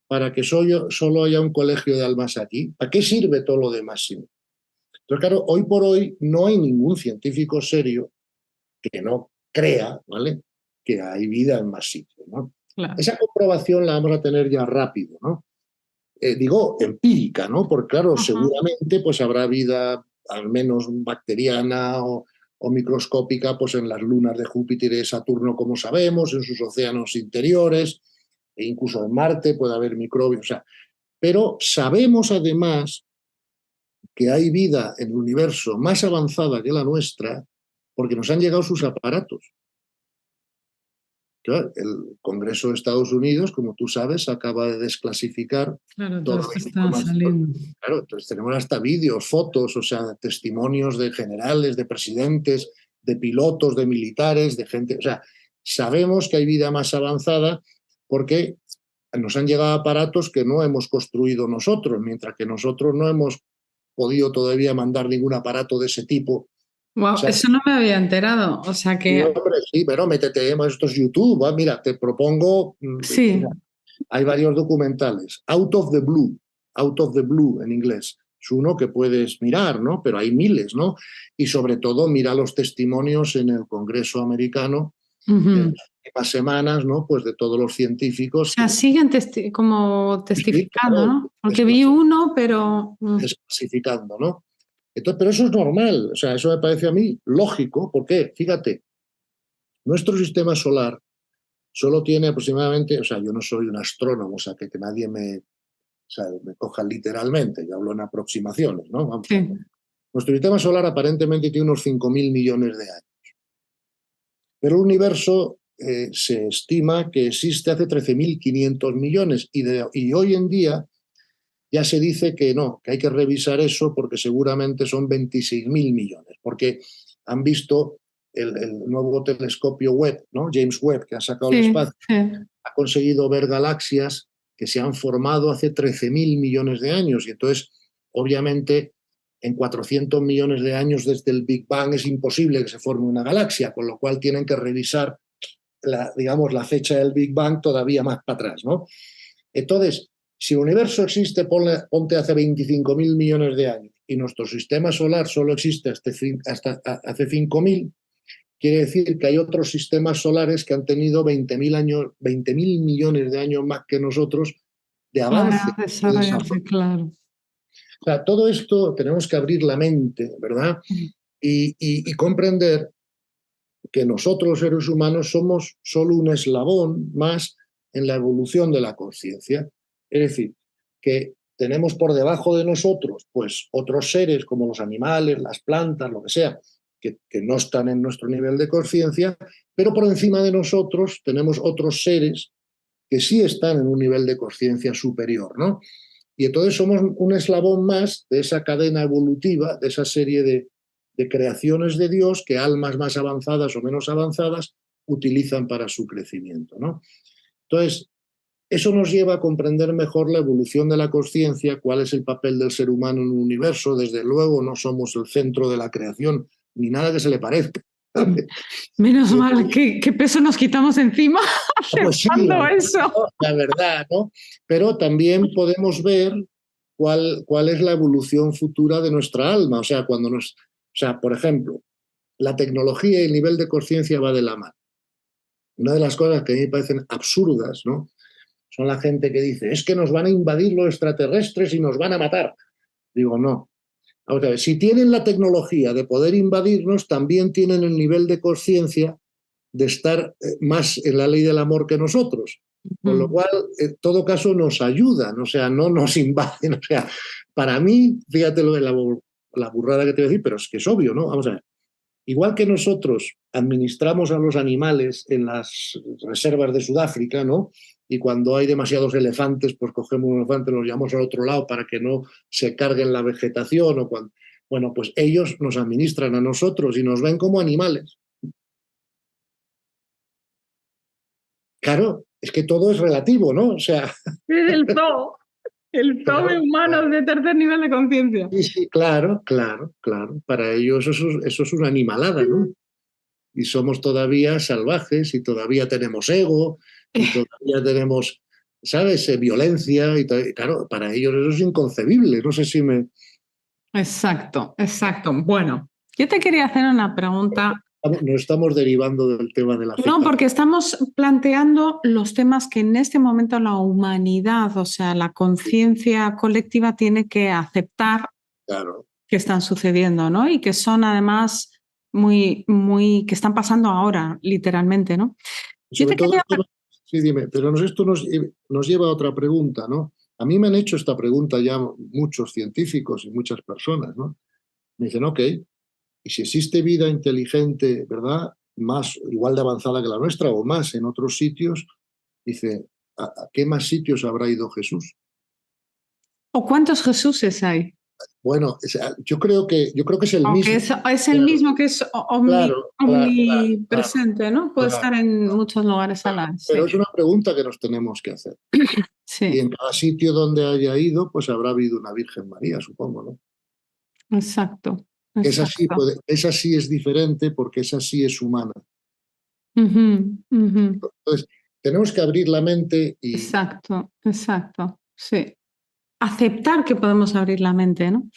para que solo haya un colegio de almas aquí? ¿Para qué sirve todo lo demás? Entonces, claro, hoy por hoy no hay ningún científico serio que no crea, ¿vale?, que hay vida en más sitios, ¿no? Claro. Esa comprobación la vamos a tener ya rápido, ¿no? Digo, empírica, ¿no? Porque claro, seguramente pues habrá vida al menos bacteriana o microscópica pues en las lunas de Júpiter y de Saturno, como sabemos, en sus océanos interiores, e incluso en Marte puede haber microbios, o sea, pero sabemos además que hay vida en el universo más avanzada que la nuestra porque nos han llegado sus aparatos. Claro, el Congreso de Estados Unidos, como tú sabes, acaba de desclasificar toda la información. Claro, entonces tenemos hasta vídeos, fotos, o sea, testimonios de generales, de presidentes, de pilotos, de militares, de gente. O sea, sabemos que hay vida más avanzada porque nos han llegado aparatos que no hemos construido nosotros, mientras que nosotros no hemos podido todavía mandar ningún aparato de ese tipo. Wow, o sea, eso no me había enterado. O sea que. Sí, hombre, sí, pero métete, esto es YouTube. Mira, te propongo. Sí. Mira, hay varios documentales. Out of the Blue en inglés. Es uno que puedes mirar, ¿no? Pero hay miles, ¿no? Y sobre todo, mira los testimonios en el Congreso americano en las últimas semanas, ¿no? Pues de todos los científicos. O sea, siguen como testificando, sí, claro, ¿no? Porque vi uno, pero. Desclasificando, ¿no? Entonces, pero eso es normal, o sea, eso me parece a mí lógico, porque, fíjate, nuestro sistema solar solo tiene aproximadamente, o sea, yo no soy un astrónomo, o sea, que nadie me coja literalmente, yo hablo en aproximaciones, ¿no? Vamos a ver. Nuestro sistema solar aparentemente tiene unos 5.000 millones de años, pero el universo se estima que existe hace 13.500 millones y hoy en día ya se dice que no, que hay que revisar eso porque seguramente son 26.000 millones, porque han visto el nuevo telescopio Webb, ¿no? James Webb, que ha sacado el espacio, ha conseguido ver galaxias que se han formado hace 13.000 millones de años. Y entonces, obviamente, en 400 millones de años desde el Big Bang es imposible que se forme una galaxia, con lo cual tienen que revisar, digamos, la fecha del Big Bang todavía más para atrás, ¿no? Entonces, si el universo existe, ponte hace 25.000 millones de años y nuestro sistema solar solo existe hasta hace 5.000, quiere decir que hay otros sistemas solares que han tenido 20.000 millones de años más que nosotros de avance. Claro. O sea, todo esto tenemos que abrir la mente, ¿verdad? Y comprender que nosotros, los seres humanos, somos solo un eslabón más en la evolución de la conciencia. Es decir, que tenemos por debajo de nosotros pues otros seres como los animales, las plantas, lo que sea, que no están en nuestro nivel de conciencia, pero por encima de nosotros tenemos otros seres que sí están en un nivel de conciencia superior, ¿no? Y entonces somos un eslabón más de esa cadena evolutiva, de esa serie de creaciones de Dios que almas más avanzadas o menos avanzadas utilizan para su crecimiento, ¿no? Entonces, eso nos lleva a comprender mejor la evolución de la conciencia, cuál es el papel del ser humano en el universo. Desde luego no somos el centro de la creación, ni nada que se le parezca. Menos mal, ¿qué peso nos quitamos encima aceptando pues sí, eso? La verdad, ¿no? Pero también podemos ver cuál es la evolución futura de nuestra alma. O sea, por ejemplo, la tecnología y el nivel de conciencia va de la mano. Una de las cosas que a mí me parecen absurdas, ¿no? Son la gente que dice, es que nos van a invadir los extraterrestres y nos van a matar. Digo, no. Vamos a ver, si tienen la tecnología de poder invadirnos, también tienen el nivel de conciencia de estar más en la ley del amor que nosotros. Con lo cual, en todo caso, nos ayudan, o sea, no nos invaden. O sea, para mí, fíjate lo de la burrada que te voy a decir, pero es que es obvio, ¿no? Vamos a ver. Igual que nosotros administramos a los animales en las reservas de Sudáfrica, ¿no? Y cuando hay demasiados elefantes, pues cogemos un elefante y los llevamos al otro lado para que no se carguen la vegetación. Bueno, pues ellos nos administran a nosotros y nos ven como animales. Claro, es que todo es relativo, ¿no? O sea... El zoo de humanos de tercer nivel de conciencia. Sí, claro. Para ellos eso es una animalada, ¿no? Y somos todavía salvajes y todavía tenemos ego y todavía tenemos, ¿sabes?, violencia. Y claro, para ellos eso es inconcebible. No sé si me... Exacto. Bueno, yo te quería hacer una pregunta. Nos estamos derivando del tema de la fe. No, porque estamos planteando los temas que en este momento la humanidad, o sea, la conciencia colectiva tiene que aceptar que están sucediendo, ¿no? Y que son además que están pasando ahora, literalmente, ¿no? Sí, dime, pero esto nos lleva a otra pregunta, ¿no? A mí me han hecho esta pregunta ya muchos científicos y muchas personas, ¿no? Me dicen, ok, y si existe vida inteligente, ¿verdad? Más, igual de avanzada que la nuestra o más en otros sitios, dice, ¿a qué más sitios habrá ido Jesús? ¿O cuántos Jesuses hay? Bueno, yo creo que es el Aunque mismo. es el Claro, mismo que es claro, claro, omnipresente, ¿no? Puede claro. estar en muchos lugares a la vez. Pero Sí. es una pregunta que nos tenemos que hacer. Y Sí, en cada sitio donde haya ido, pues habrá habido una Virgen María, supongo, ¿no? exacto, Esa sí, exacto. esa sí es diferente porque esa sí es humana. Ujú, ujú. Entonces, tenemos que abrir la mente y Exacto, exacto. Sí. Aceptar que podemos abrir la mente, ¿no?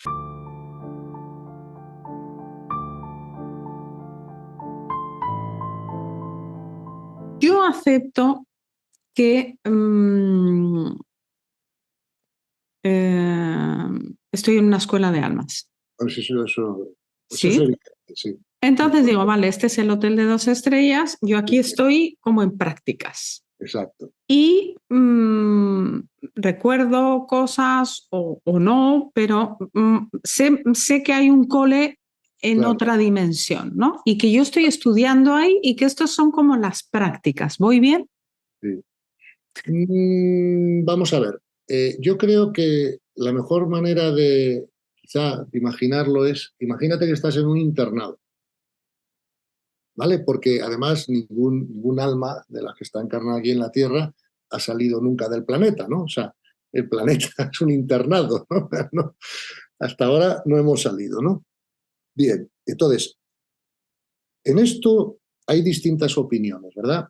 Yo acepto que eh, estoy en una escuela de almas. pues eso es ¿Sí? evidente, sí. Entonces digo, vale, este es el hotel de 2 estrellas, yo aquí estoy como en prácticas. Exacto. Y recuerdo cosas o no, pero sé que hay un cole en Claro, otra dimensión, ¿no? Y que yo estoy estudiando ahí y que estos son como las prácticas. ¿Voy bien? sí. Vamos a ver. Yo creo que la mejor manera de quizá de imaginarlo es, imagínate que estás en un internado, ¿vale? Porque además ningún alma de las que está encarnada aquí en la Tierra ha salido nunca del planeta, ¿no? O sea, el planeta es un internado, ¿no? ¿No? Hasta ahora no hemos salido, ¿no? Bien, entonces, en esto hay distintas opiniones, ¿verdad?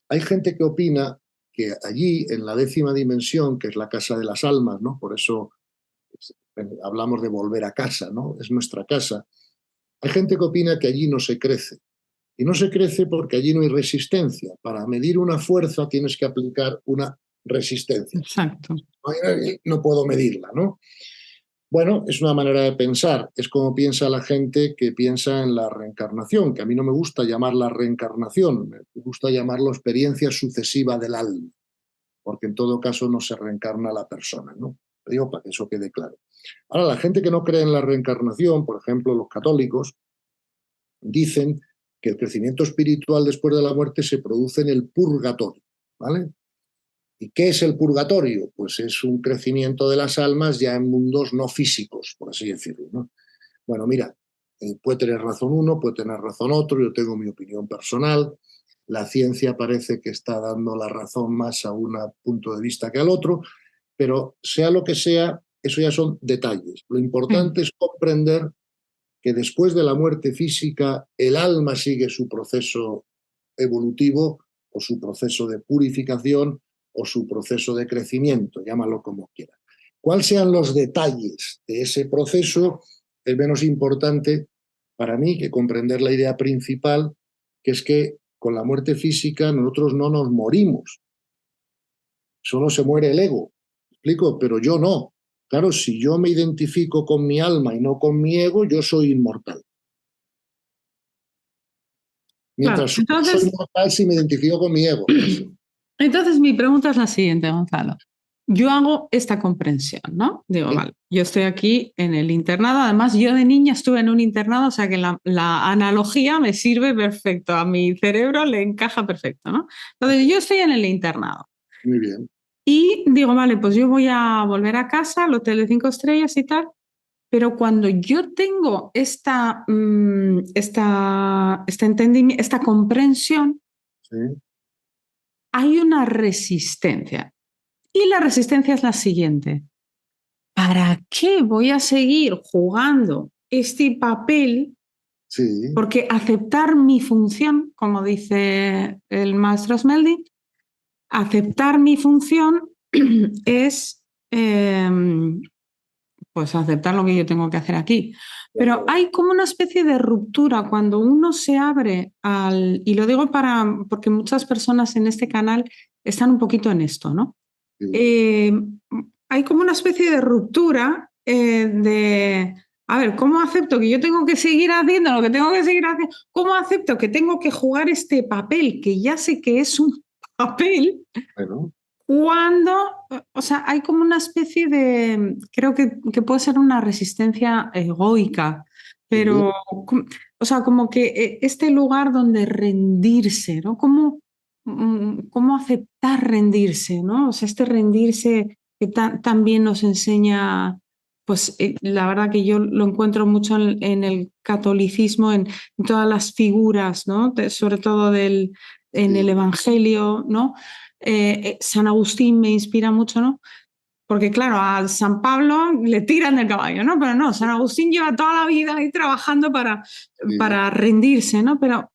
Hay gente que opina que allí, en la 10ª dimensión, que es la casa de las almas, ¿no? Por eso hablamos de volver a casa, ¿no? Es nuestra casa. Hay gente que opina que allí no se crece. Y no se crece porque allí no hay resistencia. Para medir una fuerza tienes que aplicar una resistencia. Exacto. No puedo medirla, ¿no? Bueno, es una manera de pensar. Es como piensa la gente que piensa en la reencarnación, que a mí no me gusta llamarla reencarnación, me gusta llamarlo experiencia sucesiva del alma, porque en todo caso no se reencarna la persona, ¿no? Lo digo para que eso quede claro. Ahora, la gente que no cree en la reencarnación, por ejemplo, los católicos, dicen que el crecimiento espiritual después de la muerte se produce en el purgatorio, ¿vale? ¿Y qué es el purgatorio? Pues es un crecimiento de las almas ya en mundos no físicos, por así decirlo, ¿no? Bueno, mira, puede tener razón uno, puede tener razón otro, yo tengo mi opinión personal, la ciencia parece que está dando la razón más a un punto de vista que al otro, pero sea lo que sea, eso ya son detalles. Lo importante es comprender que después de la muerte física el alma sigue su proceso evolutivo o su proceso de purificación o su proceso de crecimiento, llámalo como quiera. ¿Cuáles sean los detalles de ese proceso? Es menos importante para mí que comprender la idea principal, que es que con la muerte física nosotros no nos morimos, solo se muere el ego, ¿me explico? Pero yo no. Claro, si yo me identifico con mi alma y no con mi ego, yo soy inmortal. Claro, Mientras soy inmortal si me identifico con mi ego. entonces mi pregunta es la siguiente, Gonzalo. Yo hago esta comprensión, ¿no? Digo, ¿Sí? vale, yo estoy aquí en el internado, además yo de niña estuve en un internado, o sea que la analogía me sirve perfecto, a mi cerebro le encaja perfecto, ¿no? Entonces yo estoy en el internado Muy bien. y digo, vale, pues yo voy a volver a casa, al hotel de 5 estrellas y tal, pero cuando yo tengo esta entendimiento, esta comprensión, Sí. hay una resistencia. Y la resistencia es la siguiente. ¿Para qué voy a seguir jugando este papel? Sí. Porque aceptar mi función, como dice el maestro Smelding, aceptar mi función es pues aceptar lo que yo tengo que hacer aquí. Pero hay como una especie de ruptura cuando uno se abre al, y lo digo porque muchas personas en este canal están un poquito en esto, ¿no? Sí. Hay como una especie de ruptura de, a ver, ¿cómo acepto que yo tengo que seguir haciendo lo que tengo que seguir haciendo? ¿Cómo acepto que tengo que jugar este papel que ya sé que es un papel Bueno, cuando, o sea, hay como una especie de, creo que puede ser una resistencia egoica, sin duda. pero, o sea, como que este lugar donde rendirse, ¿no? ¿Cómo aceptar rendirse, ¿no? O sea, este rendirse que también nos enseña, pues la verdad que yo lo encuentro mucho en el catolicismo, en todas las figuras, ¿no? Sobre todo en el Sí, Evangelio, ¿no? San Agustín me inspira mucho, ¿no? Porque claro, a San Pablo le tiran del caballo, ¿no? Pero no, San Agustín lleva toda la vida ahí trabajando sí. para rendirse, ¿no? Pero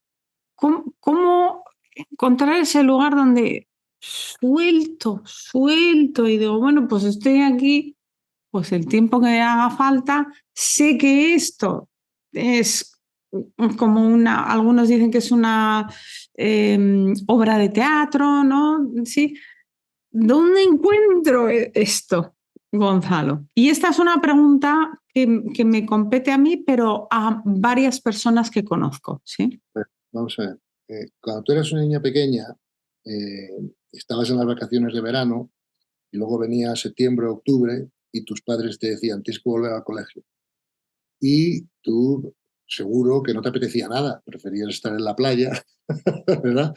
¿cómo encontrar ese lugar donde suelto y digo, bueno, pues estoy aquí, pues el tiempo que haga falta, sé que esto es como algunos dicen que es una obra de teatro, ¿no? Sí, ¿dónde encuentro esto, Gonzalo? Y esta es una pregunta que me compete a mí, pero a varias personas que conozco, ¿sí? Vamos a ver. Cuando tú eras una niña pequeña, estabas en las vacaciones de verano y luego venía septiembre, octubre y tus padres te decían, tienes que volver al colegio. Y tú seguro que no te apetecía nada, preferías estar en la playa, ¿verdad?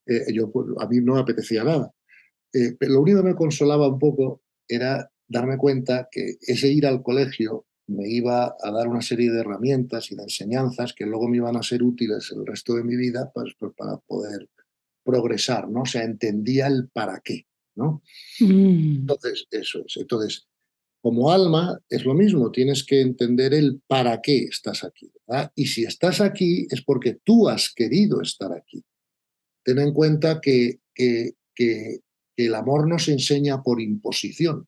Pues, a mí no me apetecía nada. Pero lo único que me consolaba un poco era darme cuenta que ese ir al colegio me iba a dar una serie de herramientas y de enseñanzas que luego me iban a ser útiles el resto de mi vida, pues, para poder progresar, ¿no? O sea, entendía el para qué, ¿no? Mm. Entonces, eso es. Entonces, como alma es lo mismo, tienes que entender el para qué estás aquí, ¿verdad? Y si estás aquí es porque tú has querido estar aquí. Ten en cuenta que el amor no se enseña por imposición.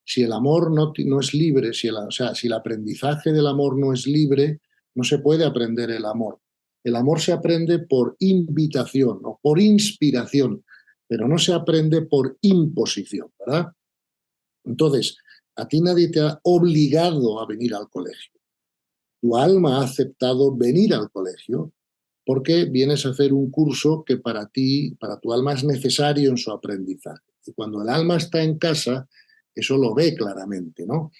Si el amor no es libre, o sea, si el aprendizaje del amor no es libre, no se puede aprender el amor. El amor se aprende por invitación o por inspiración, pero no se aprende por imposición, ¿verdad? Entonces, a ti nadie te ha obligado a venir al colegio. Tu alma ha aceptado venir al colegio porque vienes a hacer un curso que para ti, para tu alma, es necesario en su aprendizaje. Y cuando el alma está en casa, eso lo ve claramente, ¿no?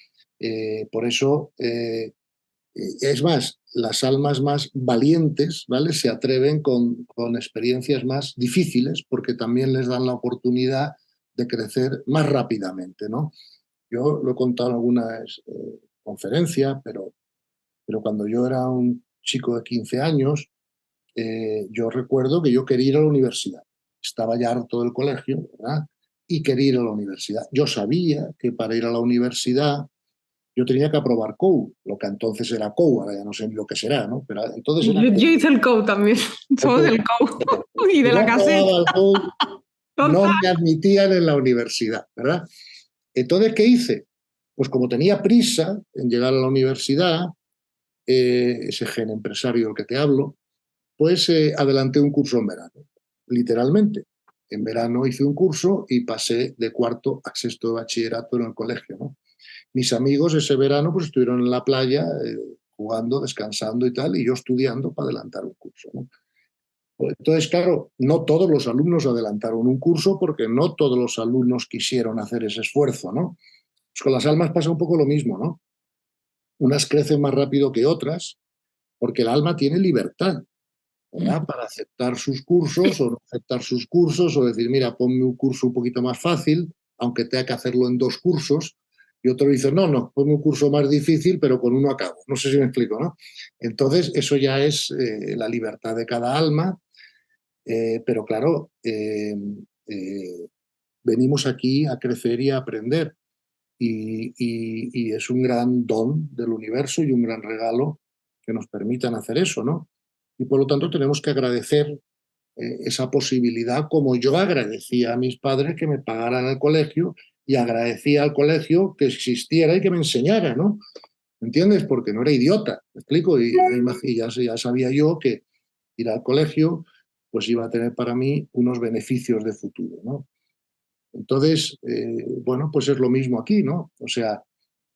Por eso, es más, las almas más valientes, ¿vale? Se atreven con experiencias más difíciles porque también les dan la oportunidad de crecer más rápidamente, ¿no? Yo lo he contado en algunas conferencias, pero cuando yo era un chico de 15 años, yo recuerdo que yo quería ir a la universidad. Estaba ya harto del colegio, ¿verdad? Y quería ir a la universidad. Yo sabía que para ir a la universidad yo tenía que aprobar COU, lo que entonces era COU, ahora ya no sé ni lo que será, ¿no? Pero entonces era Yo COU. hice el COU también, somos del COU y Si de no la caseta. aprobaba el COU, no Total. me admitían en la universidad, ¿verdad? Entonces, ¿qué hice? Pues como tenía prisa en llegar a la universidad, ese gen empresario del que te hablo, pues adelanté un curso en verano, literalmente. En verano hice un curso y pasé de cuarto a sexto de bachillerato en el colegio, ¿no? Mis amigos ese verano pues estuvieron en la playa jugando, descansando y tal, y yo estudiando para adelantar un curso, ¿no? Entonces, claro, no todos los alumnos adelantaron un curso porque no todos los alumnos quisieron hacer ese esfuerzo, ¿no? Pues con las almas pasa un poco lo mismo, ¿no? Unas crecen más rápido que otras porque el alma tiene libertad, ¿verdad? Para aceptar sus cursos o no aceptar sus cursos o decir, mira, ponme un curso un poquito más fácil, aunque tenga que hacerlo en 2 cursos. Y otro dice, no, ponme un curso más difícil, pero con uno acabo. No sé si me explico, ¿no? Entonces, eso ya es la libertad de cada alma, pero claro, venimos aquí a crecer y a aprender. Y es un gran don del universo y un gran regalo que nos permitan hacer eso, ¿no? Y por lo tanto tenemos que agradecer esa posibilidad, como yo agradecía a mis padres que me pagaran el colegio y agradecía al colegio que existiera y que me enseñara, ¿no? ¿Entiendes? Porque no era idiota, ¿me explico? Y ya sabía yo que ir al colegio pues iba a tener para mí unos beneficios de futuro, ¿no? Entonces, bueno, pues es lo mismo aquí, ¿no? O sea,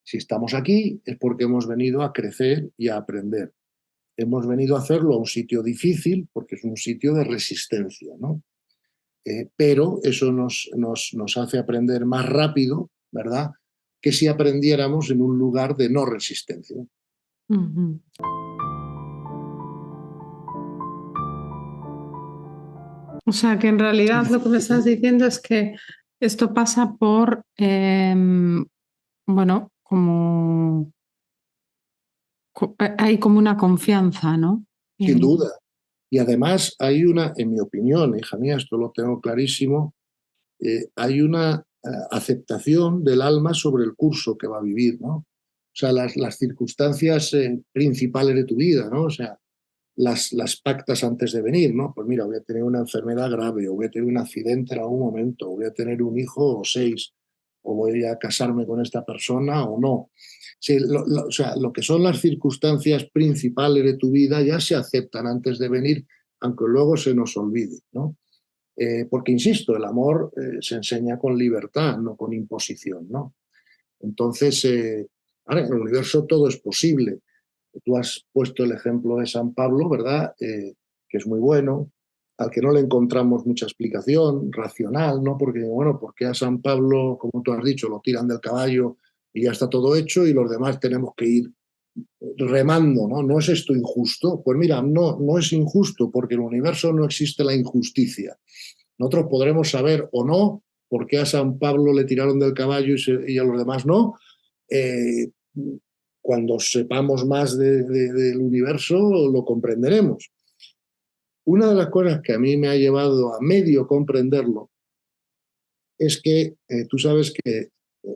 si estamos aquí es porque hemos venido a crecer y a aprender. Hemos venido a hacerlo a un sitio difícil porque es un sitio de resistencia, ¿no? pero eso nos hace aprender más rápido, ¿verdad?, que si aprendiéramos en un lugar de no resistencia. Ujú. O sea, que en realidad lo que me estás diciendo es que esto pasa por, bueno, como hay como una confianza, ¿no? Sin duda. Y además hay una, en mi opinión, hija mía, esto lo tengo clarísimo, hay una aceptación del alma sobre el curso que va a vivir, ¿no? O sea, las circunstancias principales de tu vida, ¿no? O sea, las pactas antes de venir, ¿no? Pues mira, voy a tener una enfermedad grave, o voy a tener un accidente en algún momento, o voy a tener un hijo o 6, o voy a casarme con esta persona o no. Sí, o sea, lo que son las circunstancias principales de tu vida ya se aceptan antes de venir, aunque luego se nos olvide, ¿no? Porque, insisto, el amor se enseña con libertad, no con imposición, ¿no? Entonces, ahora, en el universo todo es posible. Tú has puesto el ejemplo de San Pablo, ¿verdad? Que es muy bueno, al que no le encontramos mucha explicación racional, ¿no? Porque, bueno, ¿por qué a San Pablo, como tú has dicho, lo tiran del caballo y ya está todo hecho y los demás tenemos que ir remando, ¿no? ¿No es esto injusto? Pues mira, no es injusto porque en el universo no existe la injusticia. Nosotros podremos saber o no por qué a San Pablo le tiraron del caballo y a los demás no. Eh, Cuando sepamos más del universo lo comprenderemos. Una de las cosas que a mí me ha llevado a medio comprenderlo es que tú sabes que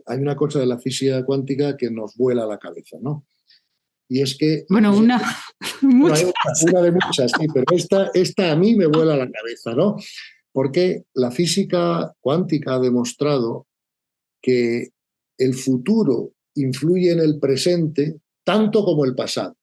hay una cosa de la física cuántica que nos vuela la cabeza, ¿no? Y es que... Bueno, una, bueno, hay muchas. una de muchas, sí, pero esta a mí me vuela la cabeza, ¿no? Porque la física cuántica ha demostrado que el futuro influye en el presente tanto como el pasado.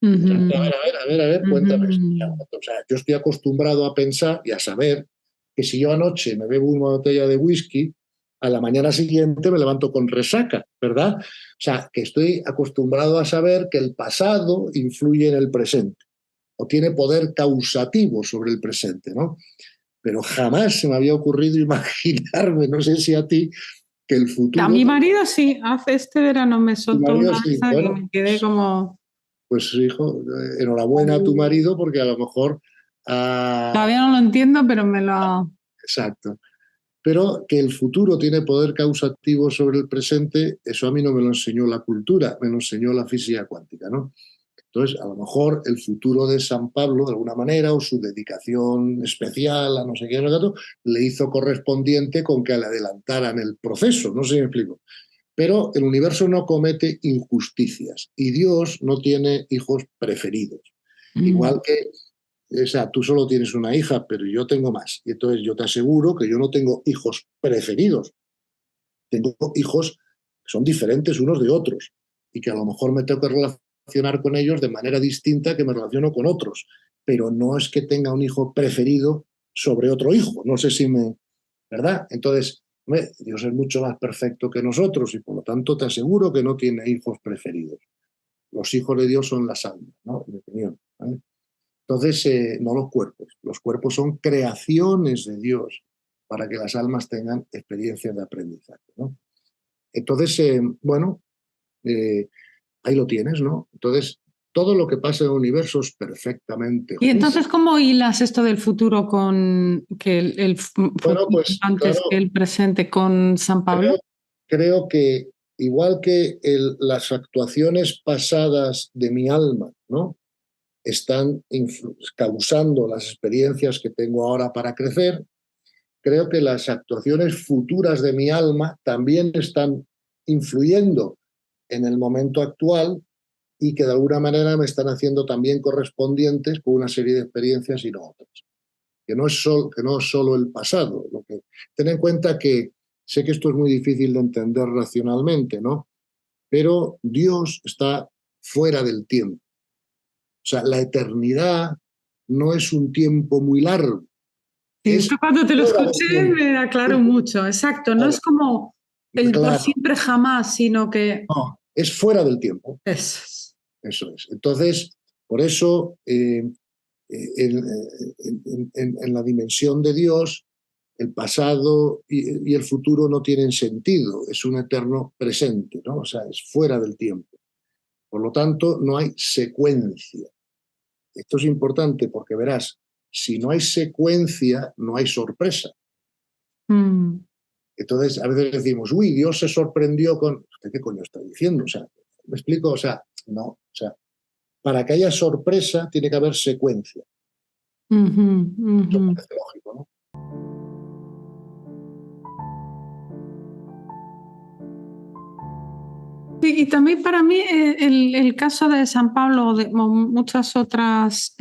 Ujú, A ver, cuéntame esto. ujú. O sea, yo estoy acostumbrado a pensar y a saber que si yo anoche me bebo una botella de whisky, a la mañana siguiente me levanto con resaca, ¿verdad? O sea, que estoy acostumbrado a saber que el pasado influye en el presente o tiene poder causativo sobre el presente, ¿no? Pero jamás se me había ocurrido imaginarme, no sé si a ti, que el A futuro... mi marido sí, hace este verano me Tu soltó marido una sí, esa que bueno, me quedé como... pues hijo, enhorabuena a tu marido porque a lo mejor... Todavía no lo entiendo, pero me lo... Exacto. Pero que el futuro tiene poder causativo sobre el presente, eso a mí no me lo enseñó la cultura, me lo enseñó la física cuántica, ¿no? Entonces, a lo mejor el futuro de San Pablo, de alguna manera, o su dedicación especial a no sé qué, le hizo correspondiente con que le adelantaran el proceso, no sé si me explico. Pero el universo no comete injusticias y Dios no tiene hijos preferidos. Igual que, o sea, tú solo tienes una hija, pero yo tengo más. Y entonces yo te aseguro que yo no tengo hijos preferidos. Tengo hijos que son diferentes unos de otros y que a lo mejor me tengo que relacionar con ellos de manera distinta que me relaciono con otros. Pero no es que tenga un hijo preferido sobre otro hijo. No sé si me... ¿Verdad? Entonces, Dios es mucho más perfecto que nosotros y por lo tanto te aseguro que no tiene hijos preferidos. Los hijos de Dios son las almas, ¿no? En mi opinión. ¿Vale? Entonces, no los cuerpos. Los cuerpos son creaciones de Dios para que las almas tengan experiencias de aprendizaje, ¿no? Entonces, bueno, ahí lo tienes, ¿no? Entonces, todo lo que pasa en el universo es perfectamente Y justo. entonces, ¿cómo hilas esto del futuro con que el Bueno, futuro pues antes que claro, el presente con San Pablo? creo que igual que las actuaciones pasadas de mi alma, ¿no? Están causando las experiencias que tengo ahora para crecer, creo que las actuaciones futuras de mi alma también están influyendo en el momento actual y que de alguna manera me están haciendo también correspondientes con una serie de experiencias y no otras. Que no es solo el pasado. Ten en cuenta que sé que esto es muy difícil de entender racionalmente, ¿no? Pero Dios está fuera del tiempo. O sea, la eternidad no es un tiempo muy largo, Sí, es esto cuando te lo fuera del escuché tiempo. me aclaró mucho, exacto. No es como el por Claro, siempre jamás, sino que no, es fuera del tiempo. es. Eso es. Entonces, por eso, en la dimensión de Dios, el pasado y el futuro no tienen sentido, es un eterno presente, ¿no? O sea, es fuera del tiempo. Por lo tanto, no hay secuencia. Esto es importante porque verás, si no hay secuencia, no hay sorpresa. Mm. Entonces, a veces decimos, uy, Dios se sorprendió con... ¿Usted qué coño está diciendo? O sea, ¿me explico? O sea, no. O sea, para que haya sorpresa tiene que haber secuencia. Ujú, Eso ujú. parece lógico, ¿no? Y también para mí el caso de San Pablo, de muchas otras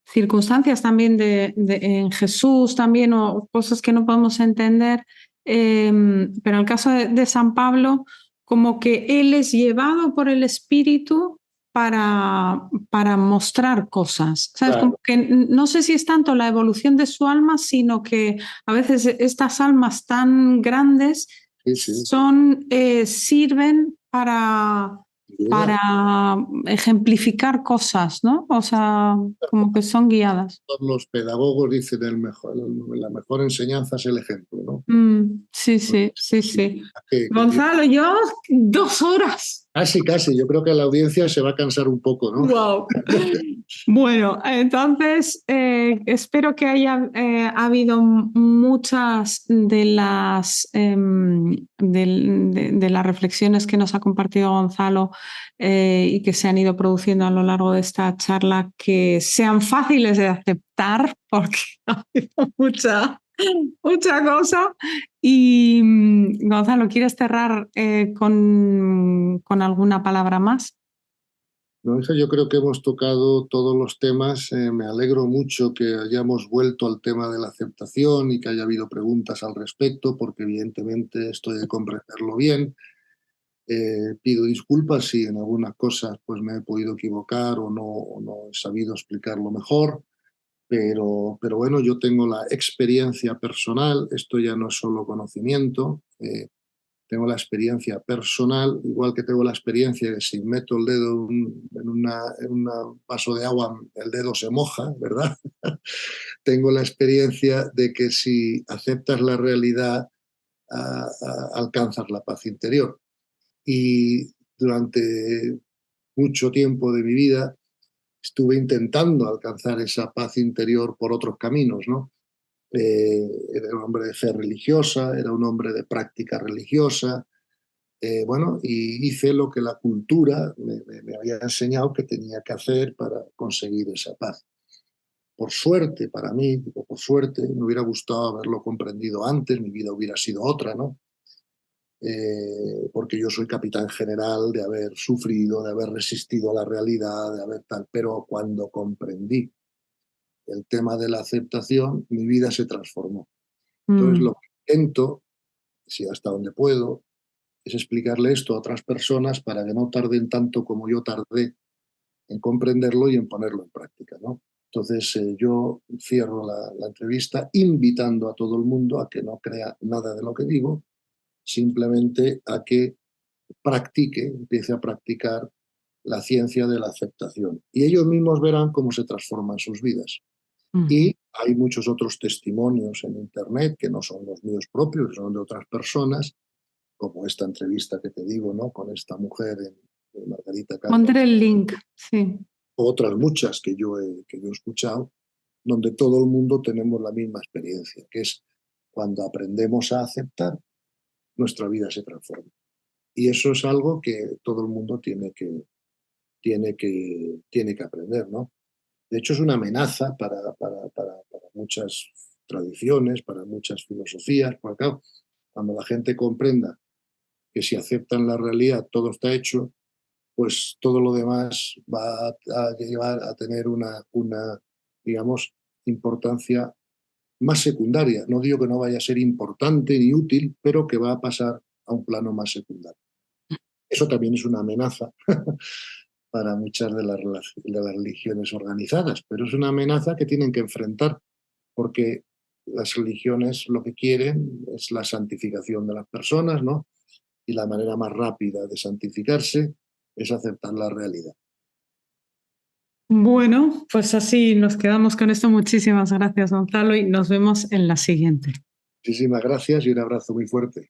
circunstancias también en Jesús también, o cosas que no podemos entender, pero el caso de San Pablo, como que él es llevado por el Espíritu para mostrar cosas, ¿sabes? Claro, Como que no sé si es tanto la evolución de su alma, sino que a veces estas almas tan grandes sí, sí, sirven sin duda. para ejemplificar cosas, ¿no? O sea, como que son guiadas. Todos los pedagogos dicen la mejor enseñanza es el ejemplo, ¿no? Sí, Pues, sí, sí, sí, sí. que tiene- Gonzalo, yo 2 horas. Casi, casi. Yo creo que la audiencia se va a cansar un poco, ¿no? Wow. Bueno, entonces espero que haya habido muchas de de las reflexiones que nos ha compartido Gonzalo y que se han ido produciendo a lo largo de esta charla que sean fáciles de aceptar porque ha habido mucha cosa. Y Gonzalo, ¿quieres cerrar con alguna palabra más? No, hija, yo creo que hemos tocado todos los temas. Me alegro mucho que hayamos vuelto al tema de la aceptación y que haya habido preguntas al respecto, porque evidentemente esto hay que comprenderlo bien. Pido disculpas si en algunas cosas pues, me he podido equivocar o no he sabido explicarlo mejor, pero bueno, yo tengo la experiencia personal, esto ya no es solo conocimiento. Tengo la experiencia personal, igual que tengo la experiencia que si meto el dedo en un vaso de agua, el dedo se moja, ¿verdad? Tengo la experiencia de que si aceptas la realidad, alcanzas la paz interior. Y durante mucho tiempo de mi vida estuve intentando alcanzar esa paz interior por otros caminos, ¿no? Era un hombre de fe religiosa, era un hombre de práctica religiosa, bueno, y hice lo que la cultura me había enseñado que tenía que hacer para conseguir esa paz. Por suerte, para mí, digo, por suerte, me hubiera gustado haberlo comprendido antes, mi vida hubiera sido otra, ¿no? Porque yo soy capitán general de haber sufrido, de haber resistido a la realidad, de haber tal, pero cuando comprendí el tema de la aceptación, mi vida se transformó. Entonces, Mm. lo que intento, si hasta donde puedo, es explicarle esto a otras personas para que no tarden tanto como yo tardé en comprenderlo y en ponerlo en práctica, ¿no? Entonces yo cierro la entrevista invitando a todo el mundo a que no crea nada de lo que digo, simplemente a que practique, empiece a practicar la ciencia de la aceptación. Y ellos mismos verán cómo se transforman sus vidas. Ujú. Y hay muchos otros testimonios en Internet que no son los míos propios, son de otras personas, como esta entrevista que te digo, ¿no? Con esta mujer en Margarita Campos, Pondré el link, sí. otras muchas que yo he escuchado, donde todo el mundo tenemos la misma experiencia, que es cuando aprendemos a aceptar, nuestra vida se transforma. Y eso es algo que todo el mundo tiene que aprender, ¿no? De hecho, es una amenaza para muchas tradiciones, para muchas filosofías, porque claro, cuando la gente comprenda que si aceptan la realidad todo está hecho, pues todo lo demás va a llevar a tener digamos, importancia más secundaria. No digo que no vaya a ser importante ni útil, pero que va a pasar a un plano más secundario. Eso también es una amenaza para muchas de las religiones organizadas, pero es una amenaza que tienen que enfrentar, porque las religiones lo que quieren es la santificación de las personas, ¿no? Y la manera más rápida de santificarse es aceptar la realidad. Bueno, pues así nos quedamos con esto. Muchísimas gracias, Gonzalo, y nos vemos en la siguiente. Muchísimas gracias y un abrazo muy fuerte.